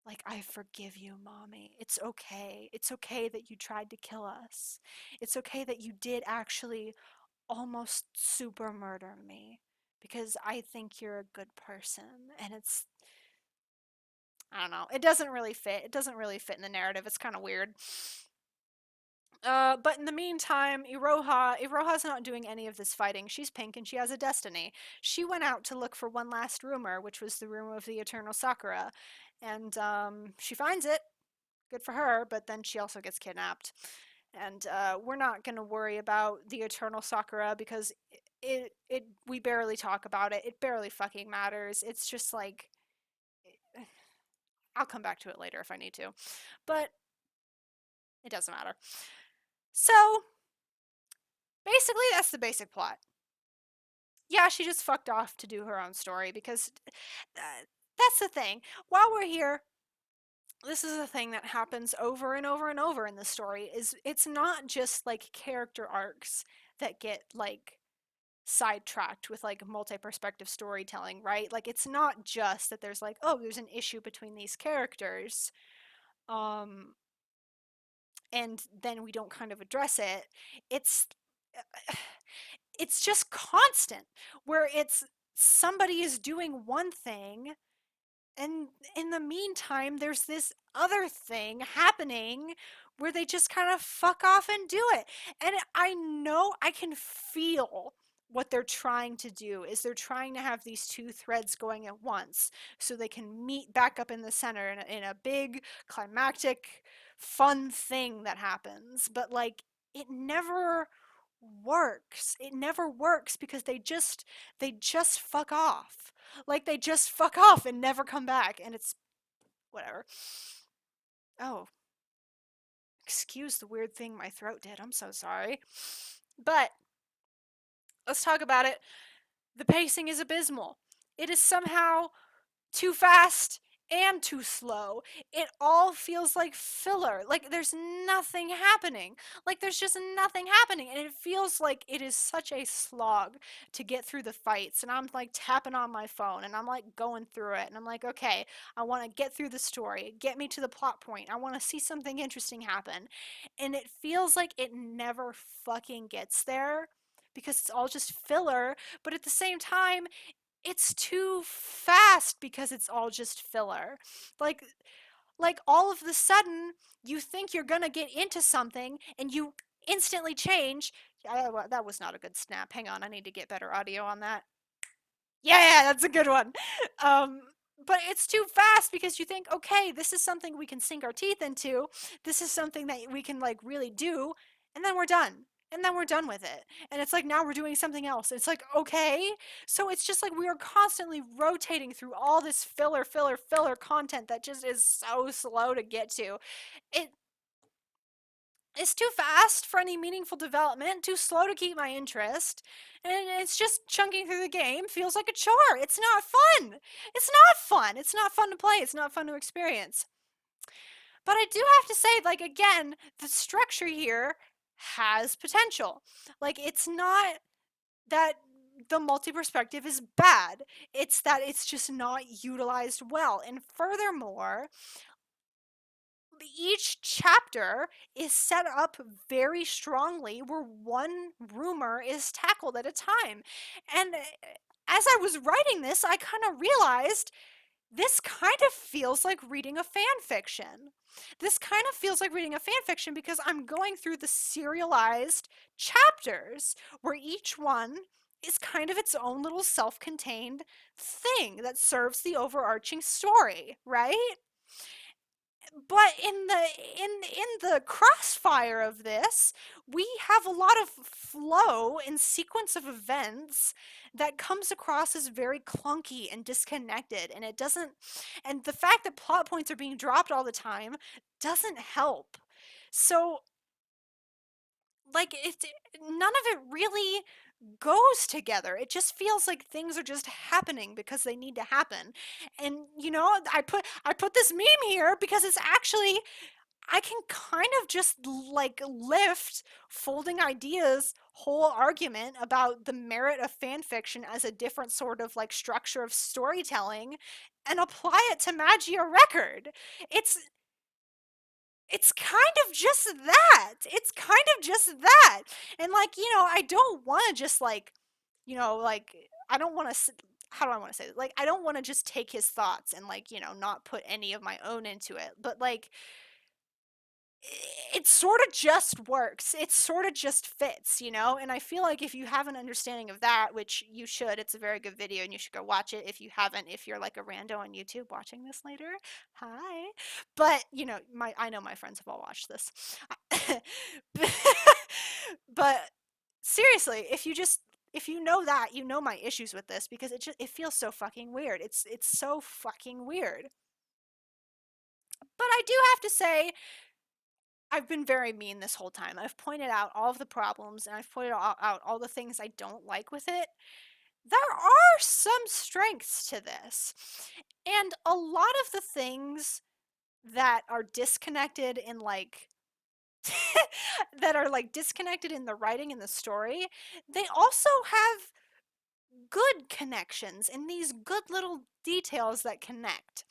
like, I forgive you, Mommy. It's okay. It's okay that you tried to kill us. It's okay that you did actually almost super murder me, because I think you're a good person. And I don't know. It doesn't really fit. It doesn't really fit in the narrative. It's kind of weird. But in the meantime, Iroha's not doing any of this fighting. She's pink and she has a destiny. She went out to look for one last rumor, which was the rumor of the Eternal Sakura. And she finds it. Good for her, but then she also gets kidnapped. And we're not going to worry about the Eternal Sakura, because we barely talk about it. It barely fucking matters. It's just like, I'll come back to it later if I need to. But it doesn't matter. So, basically, that's the basic plot. Yeah, she just fucked off to do her own story, because that's the thing. While we're here, this is a thing that happens over and over and over in the story, is it's not just like character arcs that get like sidetracked with like multi-perspective storytelling, right? Like, it's not just that there's like, oh, there's an issue between these characters, um and then we don't kind of address it. It's it's just constant, where it's somebody is doing one thing, and in the meantime there's this other thing happening where they just kind of fuck off and do it. And I know, I can feel what they're trying to do, is they're trying to have these two threads going at once, so they can meet back up in the center in a big climactic fun thing that happens. But like, it never works. It never works, because they just fuck off. Like, they just fuck off and never come back, and it's whatever. Oh, excuse the weird thing my throat did. I'm so sorry. But let's talk about it. The pacing is abysmal. It is somehow too fast and too slow. It all feels like filler. Like, there's nothing happening. Like, there's just nothing happening. And it feels like it is such a slog to get through the fights. And I'm like tapping on my phone, and I'm like going through it. And I'm like, okay, I want to get through the story. Get me to the plot point. I want to see something interesting happen. And it feels like it never fucking gets there, because it's all just filler. But at the same time, it's too fast, because it's all just filler. Like, all of the sudden, you think you're gonna get into something, and you instantly change. That was not a good snap. Hang on, I need to get better audio on that. Yeah, that's a good one. Um, but it's too fast because you think, okay, this is something we can sink our teeth into. This is something that we can like really do, and then we're done. And then we're done with it. And it's like now we're doing something else. It's like, okay. So it's just like we are constantly rotating through all this filler content that just is so slow to get to. It it's too fast for any meaningful development, too slow to keep my interest, and it's just chunking through the game feels like a chore. It's not fun. It's not fun. It's not fun to play. It's not fun to experience. But I do have to say, like, again, the structure here has potential. Like, it's not that the multi perspective is bad, it's that it's just not utilized well. And furthermore, each chapter is set up very strongly where one rumor is tackled at a time. And as I was writing this, I kind of realized this kind of feels like reading a fan fiction. This kind of feels like reading a fan fiction because I'm going through the serialized chapters where each one is kind of its own little self-contained thing that serves the overarching story, right? But in the crossfire of this, we have a lot of flow and sequence of events that comes across as very clunky and disconnected, and it doesn't, and the fact that plot points are being dropped all the time doesn't help. So like none of it really goes together. It just feels like things are just happening because they need to happen. And I put this meme here because it's actually, I can kind of just like lift folding ideas whole argument about the merit of fan fiction as a different sort of like structure of storytelling and apply it to Magia Record. It's it's kind of just that. It's kind of just that. And like, I don't want to just like, like I don't want to, how do I want to say it? Like I don't want to just take his thoughts and like, not put any of my own into it. But like it sort of just works. It sort of just fits, And I feel like if you have an understanding of that, which you should, it's a very good video and you should go watch it if you haven't, if you're like a rando on YouTube watching this later. Hi. But, I know my friends have all watched this. But seriously, if you know that, you know my issues with this because it feels so fucking weird. It's so fucking weird. But I do have to say I've been very mean this whole time. I've pointed out all of the problems and I've pointed out all the things I don't like with it. There are some strengths to this. And a lot of the things that are disconnected in like that are like disconnected in the writing and the story, they also have good connections and these good little details that connect.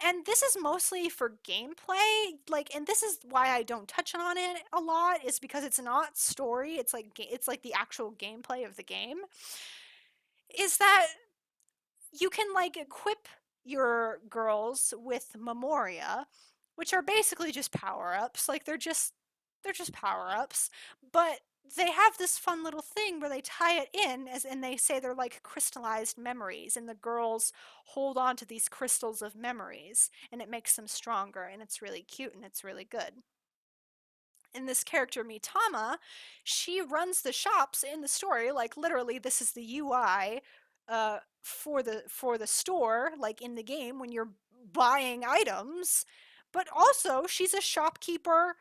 And this is mostly for gameplay, like, and this is why I don't touch on it a lot, is because it's not story, it's like the actual gameplay of the game, is that you can like equip your girls with memoria, which are basically just power-ups. Like they're just power-ups, but they have this fun little thing where they tie it in and they say they're like crystallized memories, and the girls hold on to these crystals of memories and it makes them stronger, and it's really cute and it's really good. In this character Mitama, she runs the shops in the story. Like literally, this is the UI for the store, like in the game when you're buying items. But also, she's a shopkeeper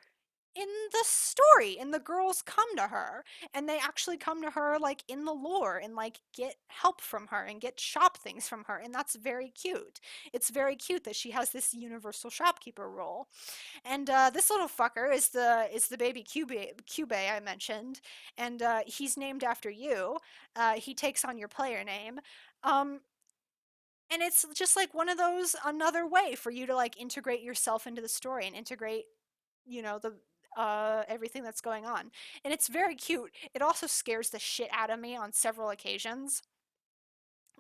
in the story, and the girls come to her, and they actually come to her like in the lore and like get help from her and get shop things from her, and that's very cute. It's very cute that she has this universal shopkeeper role. And this little fucker is the baby Cube I mentioned, and he's named after you. He takes on your player name. Um, and it's just like one of those, another way for you to like integrate yourself into the story and integrate, the everything that's going on. And it's very cute. It also scares the shit out of me on several occasions.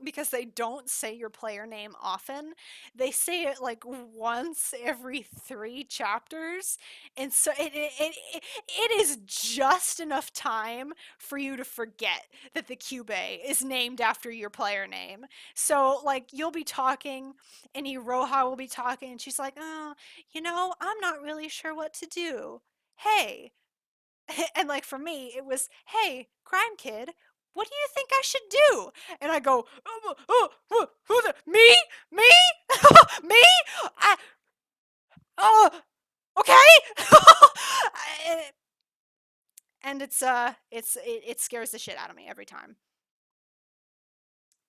because they don't say your player name often. They say it like once every 3 chapters, and so it is just enough time for you to forget that the cube is named after your player name. So like you'll be talking, and Iroha will be talking, and she's like, "Oh, I'm not really sure what to do. Hey." And like for me, it was, "Hey, Grimekid, what do you think I should do?" And I go, who the, me? Me? Me? I, oh, okay." And it scares the shit out of me every time.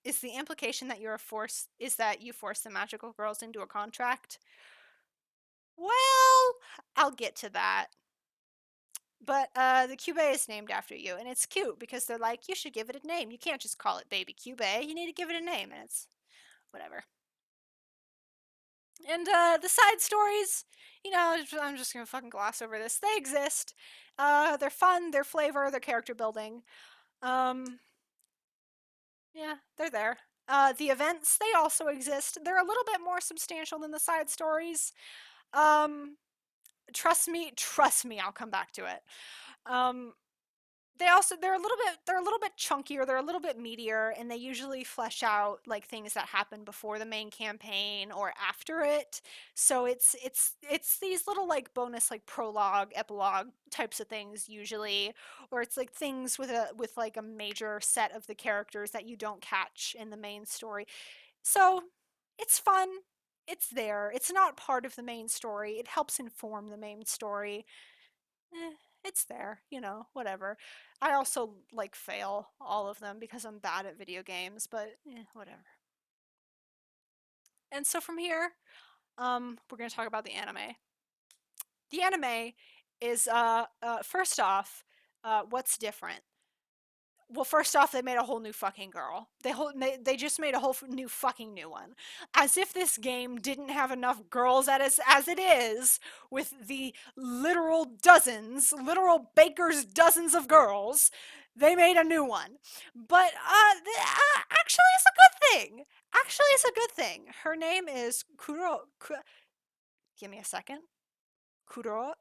Is the implication that you force the magical girls into a contract? Well, I'll get to that. But the cube is named after you, and it's cute because they're like, you should give it a name. You can't just call it Baby Cube. You need to give it a name, and it's whatever. And the side stories, I'm just gonna fucking gloss over this. They exist. They're fun. They're flavor. They're character building. Um, yeah, they're there. The events, they also exist. They're a little bit more substantial than the side stories. Um, trust me, I'll come back to it. Um, they're a little bit chunkier, they're a little bit meatier, and they usually flesh out like things that happen before the main campaign or after it. So it's these little like bonus like prologue, epilogue types of things usually, or it's like things with like a major set of the characters that you don't catch in the main story. So it's fun. It's there. It's not part of the main story. It helps inform the main story. It's there, whatever. I also like fail all of them because I'm bad at video games, but whatever. And so from here, we're gonna talk about the anime. The anime is first off, what's different? Well, first off, they made a whole new fucking girl. They just made a whole new fucking new one. As if this game didn't have enough girls as it is, with the literal baker's dozens of girls. They made a new one. But actually, it's a good thing. Actually, it's a good thing. Her name is give me a second. Kuro.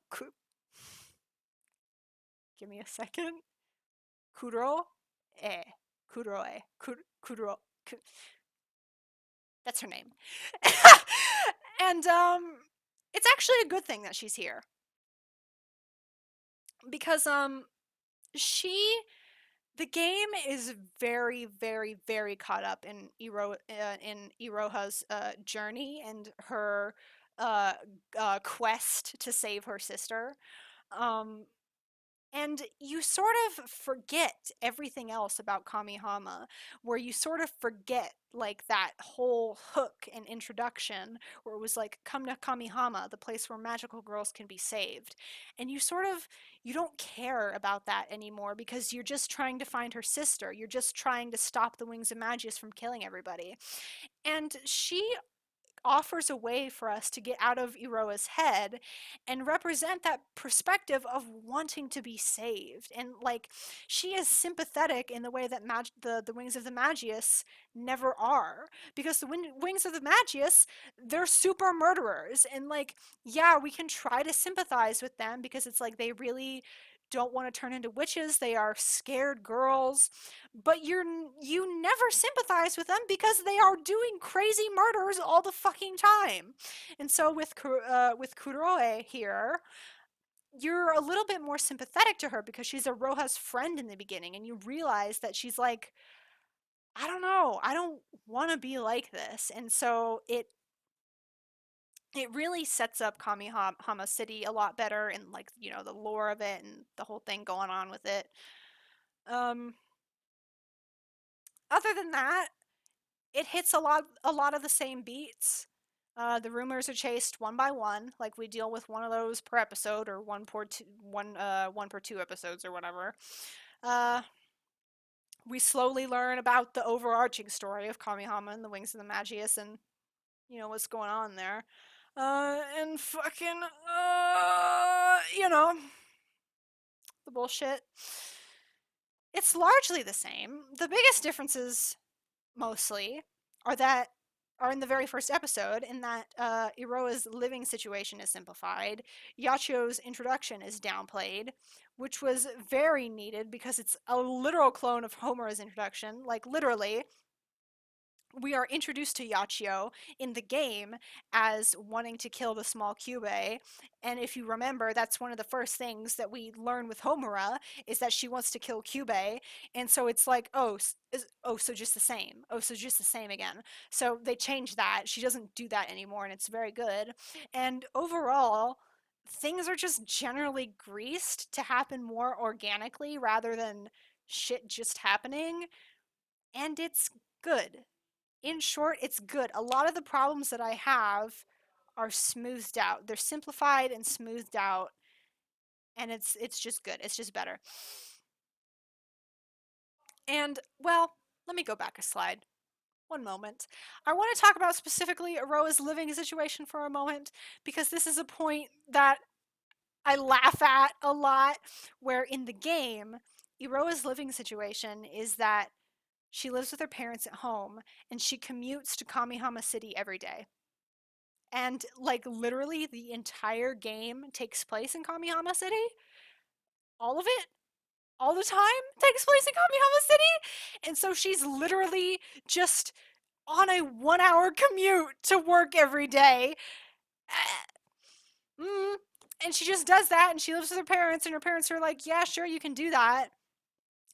Give me a second. Kuro. Eh. Kuroe. Kuro. That's her name. And it's actually a good thing that she's here. Because she the game is very, very, very caught up in Iroha's journey and her uh, quest to save her sister. Um, And you sort of forget everything else about Kamihama, where you sort of forget like that whole hook and introduction where it was like, come to Kamihama, the place where magical girls can be saved. And you don't care about that anymore because you're just trying to find her sister. You're just trying to stop the Wings of Magius from killing everybody. And she offers a way for us to get out of Iroha's head and represent that perspective of wanting to be saved. And like she is sympathetic in the way that the Wings of the Magius never are, because the Wings of the Magius, they're super murderers, and like yeah, we can try to sympathize with them because it's like they really don't want to turn into witches. They are scared girls, but you never sympathize with them because they are doing crazy murders all the fucking time. And so with Kuroe here, you're a little bit more sympathetic to her because she's Iroha's friend in the beginning, and you realize that she's like, I don't know, I don't want to be like this. And so it really sets up Kamihama City a lot better, and like the lore of it and the whole thing going on with it. Um, Other than that, it hits a lot of the same beats. The rumors are chased one by one, like we deal with one of those per episode, or one per 2 episodes, or whatever. Uh, we slowly learn about the overarching story of Kamihama and the Wings of the Magius, and what's going on there. And fucking, the bullshit. It's largely the same. The biggest differences mostly are that are in the very first episode, in that Iroha's living situation is simplified. Yachio's introduction is downplayed, which was very needed because it's a literal clone of Homura's introduction. Like, literally, we are introduced to Yachio in the game as wanting to kill the small Kyubey. And if you remember, that's one of the first things that we learn with Homura, is that she wants to kill Kyubey. And so it's like, oh, so just the same. Oh, so just the same again. So they changed that. She doesn't do that anymore, and it's very good. And overall, things are just generally greased to happen more organically rather than shit just happening. And it's good. In short, it's good. A lot of the problems that I have are smoothed out. They're simplified and smoothed out, and it's just good. It's just better. And well, let me go back a slide. One moment. I want to talk about specifically Aroa's living situation for a moment, because this is a point that I laugh at a lot, where in the game, Iroha's living situation is that she lives with her parents at home and she commutes to Kamihama City every day. And like literally the entire game takes place in Kamihama City. All of it, all the time, takes place in Kamihama City. And so she's literally just on a 1 hour commute to work every day. Mm. And she just does that, and she lives with her parents, and her parents are like, yeah, sure, you can do that.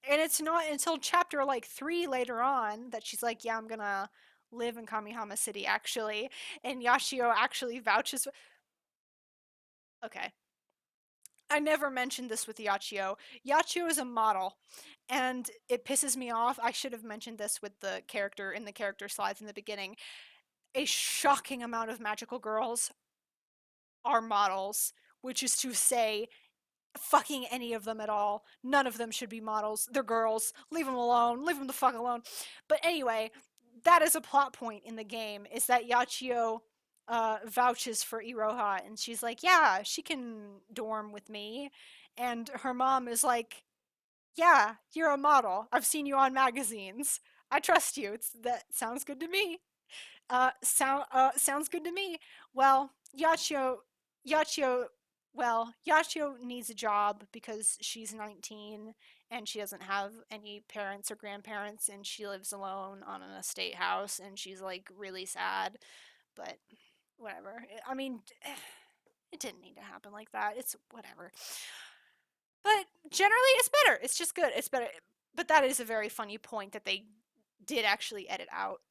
And it's not until chapter like 3 later on that she's like, yeah, I'm gonna live in Kamihama City actually. And Yashio actually vouches. Okay, I never mentioned this with Yachio. Yachio is a model, and it pisses me off. I should have mentioned this with the character in the character slides in the beginning. A shocking amount of magical girls are models, which is to say, fucking any of them at all. None of them should be models. They're girls. Leave them alone. Leave them the fuck alone. But anyway, that is a plot point in the game, is that Yachio vouches for Iroha, and she's like, yeah, she can dorm with me. And her mom is like, yeah, you're a model. I've seen you on magazines. I trust you. That sounds good to me. Sounds good to me. Well, Yachio, Yachio needs a job because she's 19 and she doesn't have any parents or grandparents, and she lives alone on an estate house, and she's like really sad, but whatever. I mean, it didn't need to happen like that. It's whatever. But generally, it's better. It's just good. It's better. But that is a very funny point that they did actually edit out.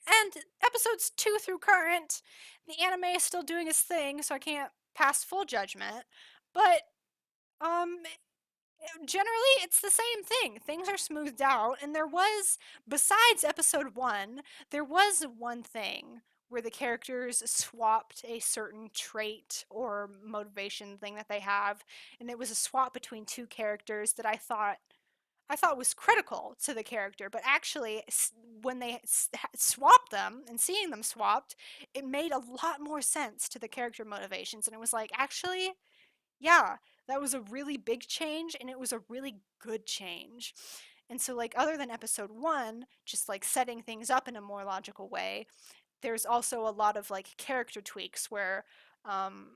And episodes 2 through current, the anime is still doing its thing, so I can't pass full judgment. But um generally it's the same thing. Things are smoothed out, and there was, besides episode 1, there was one thing where the characters swapped a certain trait or motivation thing that they have, and it was a swap between two characters that I thought was critical to the character, but actually, when they swapped them and seeing them swapped, it made a lot more sense to the character motivations. And it was like, actually, yeah, that was a really big change, and it was a really good change. And so, like, other than episode 1, just like setting things up in a more logical way, there's also a lot of like character tweaks where, um,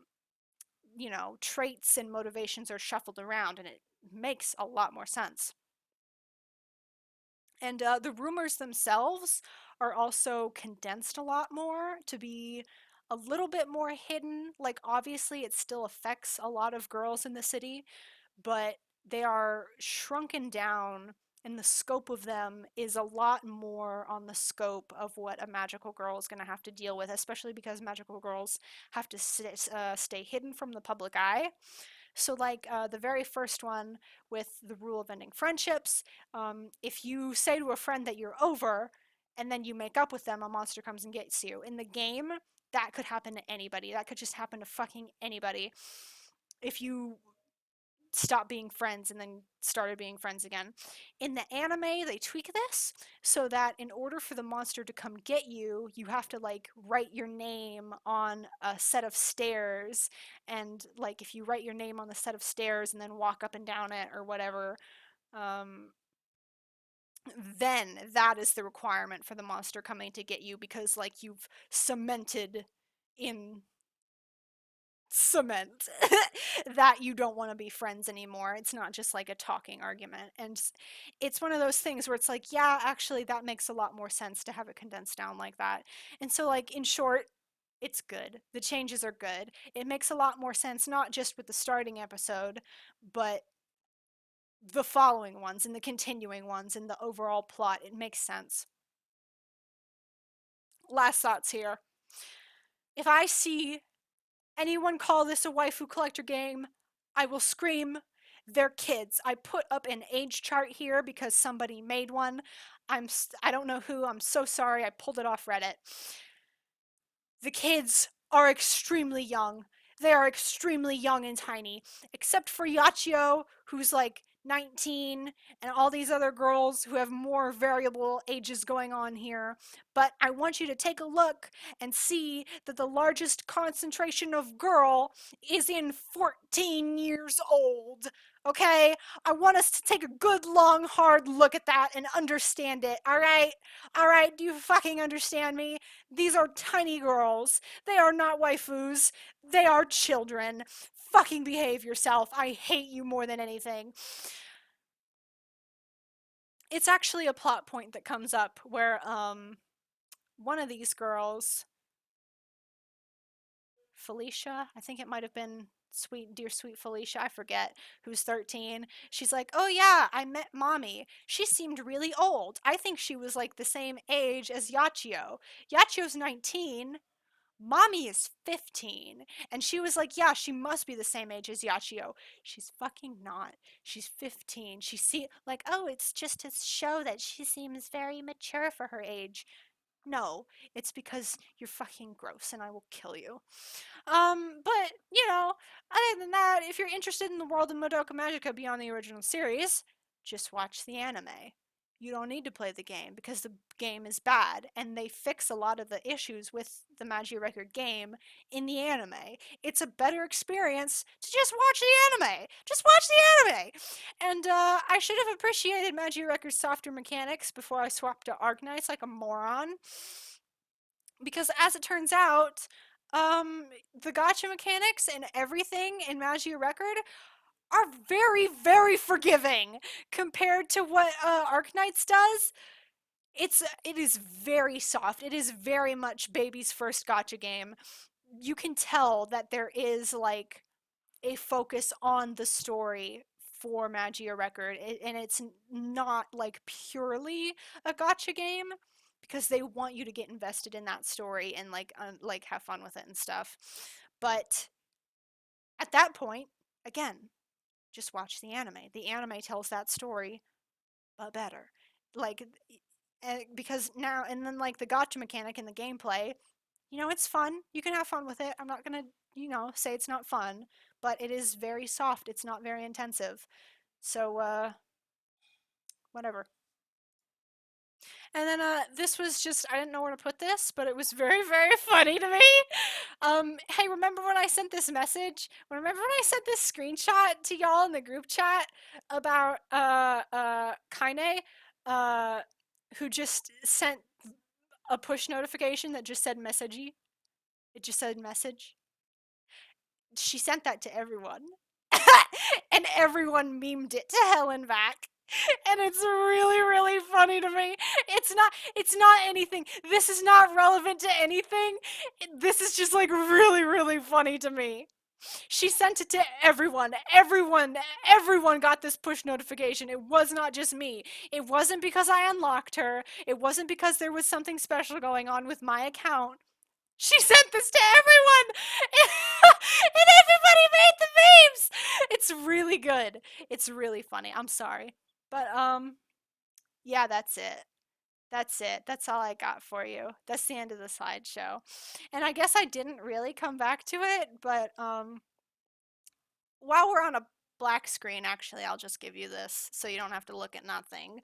traits and motivations are shuffled around, and it makes a lot more sense. And the rumors themselves are also condensed a lot more to be a little bit more hidden. Like, obviously, it still affects a lot of girls in the city, but they are shrunken down, and the scope of them is a lot more on the scope of what a magical girl is going to have to deal with, especially because magical girls have to stay hidden from the public eye. So, like the very first one with the rule of ending friendships, if you say to a friend that you're over and then you make up with them, a monster comes and gets you. In the game, that could happen to anybody. That could just happen to fucking anybody. If you stop being friends and then started being friends again. In the anime, they tweak this so that in order for the monster to come get you, you have to like write your name on a set of stairs. And like if you write your name on the set of stairs and then walk up and down it or whatever, um, then that is the requirement for the monster coming to get you, because like you've cemented in cement that you don't want to be friends anymore. It's not just like a talking argument. And it's one of those things where it's like, yeah, actually that makes a lot more sense to have it condensed down like that. And so like in short, it's good. The changes are good. It makes a lot more sense, not just with the starting episode, but the following ones and the continuing ones and the overall plot. It makes sense. Last thoughts here. If I see anyone call this a waifu collector game, I will scream, they're kids. I put up an age chart here because somebody made one. I don't know who. I'm so sorry. I pulled it off Reddit. The kids are extremely young. They are extremely young and tiny, except for Yachio, who's like 19, and all these other girls who have more variable ages going on here. But I want you to take a look and see that the largest concentration of girl is in 14 years old. Okay? I want us to take a good, long, hard look at that and understand it. Alright? Alright? Do you fucking understand me? These are tiny girls. They are not waifus. They are children. Fucking behave yourself. I hate you more than anything. It's actually a plot point that comes up where one of these girls, Felicia, I think it might have been sweet dear sweet Felicia, I forget, who's 13. She's like, "Oh yeah, I met mommy. She seemed really old. I think she was like the same age as Yachio. Yachio's 19. Mommy is 15." And she was like, "Yeah, she must be the same age as Yachio." She's fucking not. She's 15. She see like, "Oh, it's just to show that she seems very mature for her age." No, it's because you're fucking gross and I will kill you. But, other than that, if you're interested in the world of Madoka Magica beyond the original series, just watch the anime. You don't need to play the game because the game is bad, and they fix a lot of the issues with the Magia Record game in the anime. It's a better experience to just watch the anime. Just watch the anime. And I should have appreciated Magia Record's softer mechanics before I swapped to Arknights like a moron. Because as it turns out, the gotcha mechanics and everything in Magia Record are very, very forgiving compared to what Arknights does. It is very soft. It is very much baby's first gotcha game. You can tell that there is like a focus on the story for Magia Record, and it's not like purely a gotcha game because they want you to get invested in that story and like have fun with it and stuff. But at that point, again, just watch the anime. The anime tells that story, but better. Like, because now and then like the gotcha mechanic in the gameplay, it's fun. You can have fun with it. I'm not gonna, say it's not fun, but it is very soft. It's not very intensive. So, whatever. And then this was just I didn't know where to put this, but it was very very funny to me. Hey, remember when I sent this message? Remember when I sent this screenshot to y'all in the group chat about Kaine, uh, who just sent a push notification that just said messagey. It just said message. She sent that to everyone. And everyone memed it to hell and back. And it's really really funny to me. It's not anything. This is not relevant to anything. This is just like really really funny to me. She sent it to everyone. Everyone got this push notification. It was not just me. It wasn't because I unlocked her. It wasn't because there was something special going on with my account. She sent this to everyone! And everybody made the memes! It's really good. It's really funny. I'm sorry. But, yeah, that's it. That's it. That's all I got for you. That's the end of the slideshow. And I guess I didn't really come back to it, but, while we're on a black screen, actually, I'll just give you this so you don't have to look at nothing.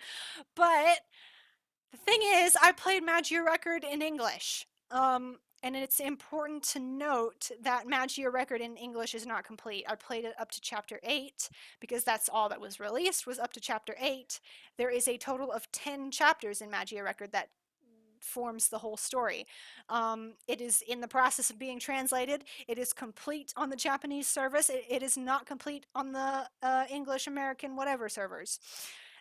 But the thing is, I played Magia Record in English. And it's important to note that Magia Record in English is not complete. I played it up to chapter 8 because that's all that was released, was up to chapter 8. There is a total of 10 chapters in Magia Record that forms the whole story. It is in the process of being translated. It is complete on the Japanese service. It is not complete on the English, American, whatever servers.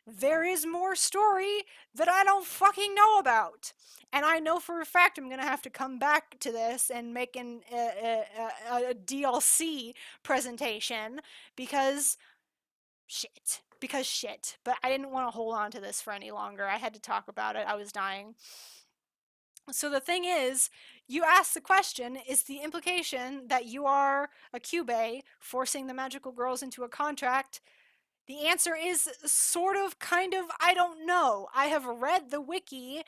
There is more story that I don't fucking know about. And I know for a fact I'm going to have to come back to this and make a DLC presentation because shit. Because shit. But I didn't want to hold on to this for any longer. I had to talk about it. I was dying. So the thing is, you ask the question, is the implication that you are a Kyubey forcing the magical girls into a contract? The answer is sort of, kind of, I don't know. I have read the wiki.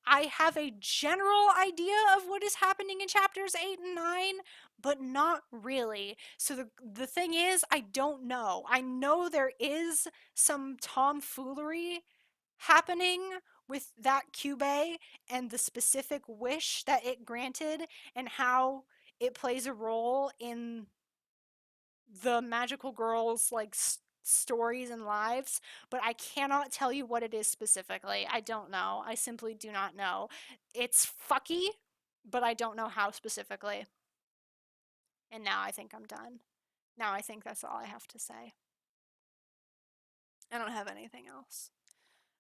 I have a general idea of what is happening in chapters 8 and 9, but not really. So the thing is, I don't know. I know there is some tomfoolery happening with that Kyubey and the specific wish that it granted and how it plays a role in the magical girls like stories and lives, but I cannot tell you what it is specifically. I don't know. I simply do not know. It's fucky, but I don't know how specifically. And now I think I'm done. Now I think that's all I have to say. I don't have anything else.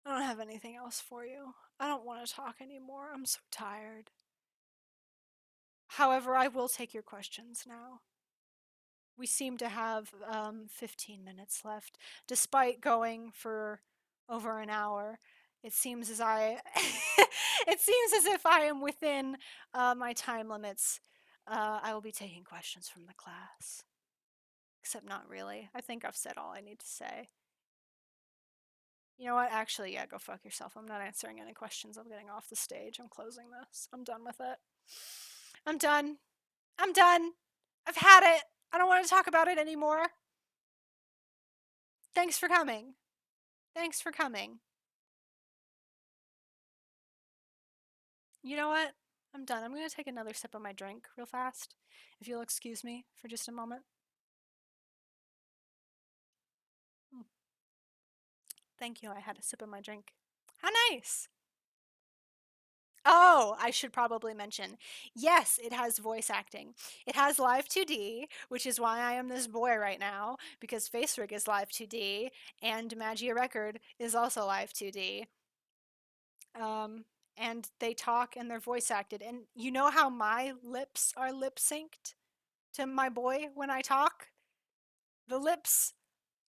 I don't have anything else for you. I don't want to talk anymore. I'm so tired. However, I will take your questions now. We seem to have 15 minutes left, despite going for over an hour. It seems as it seems as if I am within my time limits. I will be taking questions from the class, except not really. I think I've said all I need to say. You know what? Actually, yeah, go fuck yourself. I'm not answering any questions. I'm getting off the stage. I'm closing this. I'm done with it. I'm done. I'm done. I've had it. I don't want to talk about it anymore. Thanks for coming. Thanks for coming. You know what? I'm done. I'm going to take another sip of my drink real fast. If you'll excuse me for just a moment. Thank you. I had a sip of my drink. How nice. Oh, I should probably mention. Yes, it has voice acting. It has live 2D, which is why I am this boy right now, because FaceRig is live 2D, and Magia Record is also live 2D. And they talk and they're voice acted. And you know how my lips are lip synced to my boy when I talk? The lips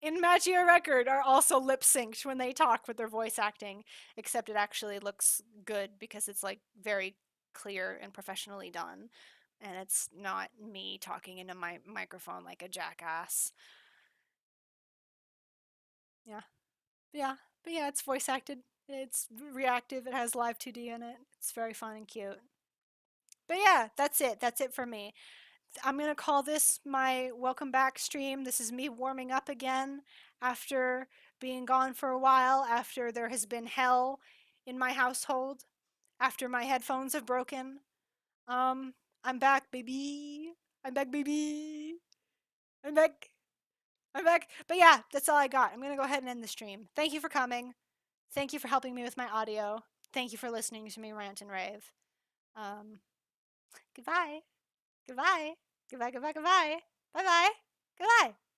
in Magia Record are also lip synced when they talk with their voice acting, except it actually looks good because it's like very clear and professionally done. And it's not me talking into my microphone like a jackass. Yeah. Yeah. But yeah, it's voice acted. It's reactive. It has live 2D in it. It's very fun and cute. But yeah, that's it. That's it for me. I'm going to call this my welcome back stream. This is me warming up again after being gone for a while, after there has been hell in my household, after my headphones have broken. I'm back, baby. I'm back, baby. I'm back. I'm back. But yeah, that's all I got. I'm going to go ahead and end the stream. Thank you for coming. Thank you for helping me with my audio. Thank you for listening to me rant and rave. Um, Goodbye. Goodbye. Goodbye, goodbye, goodbye. Bye bye. Goodbye.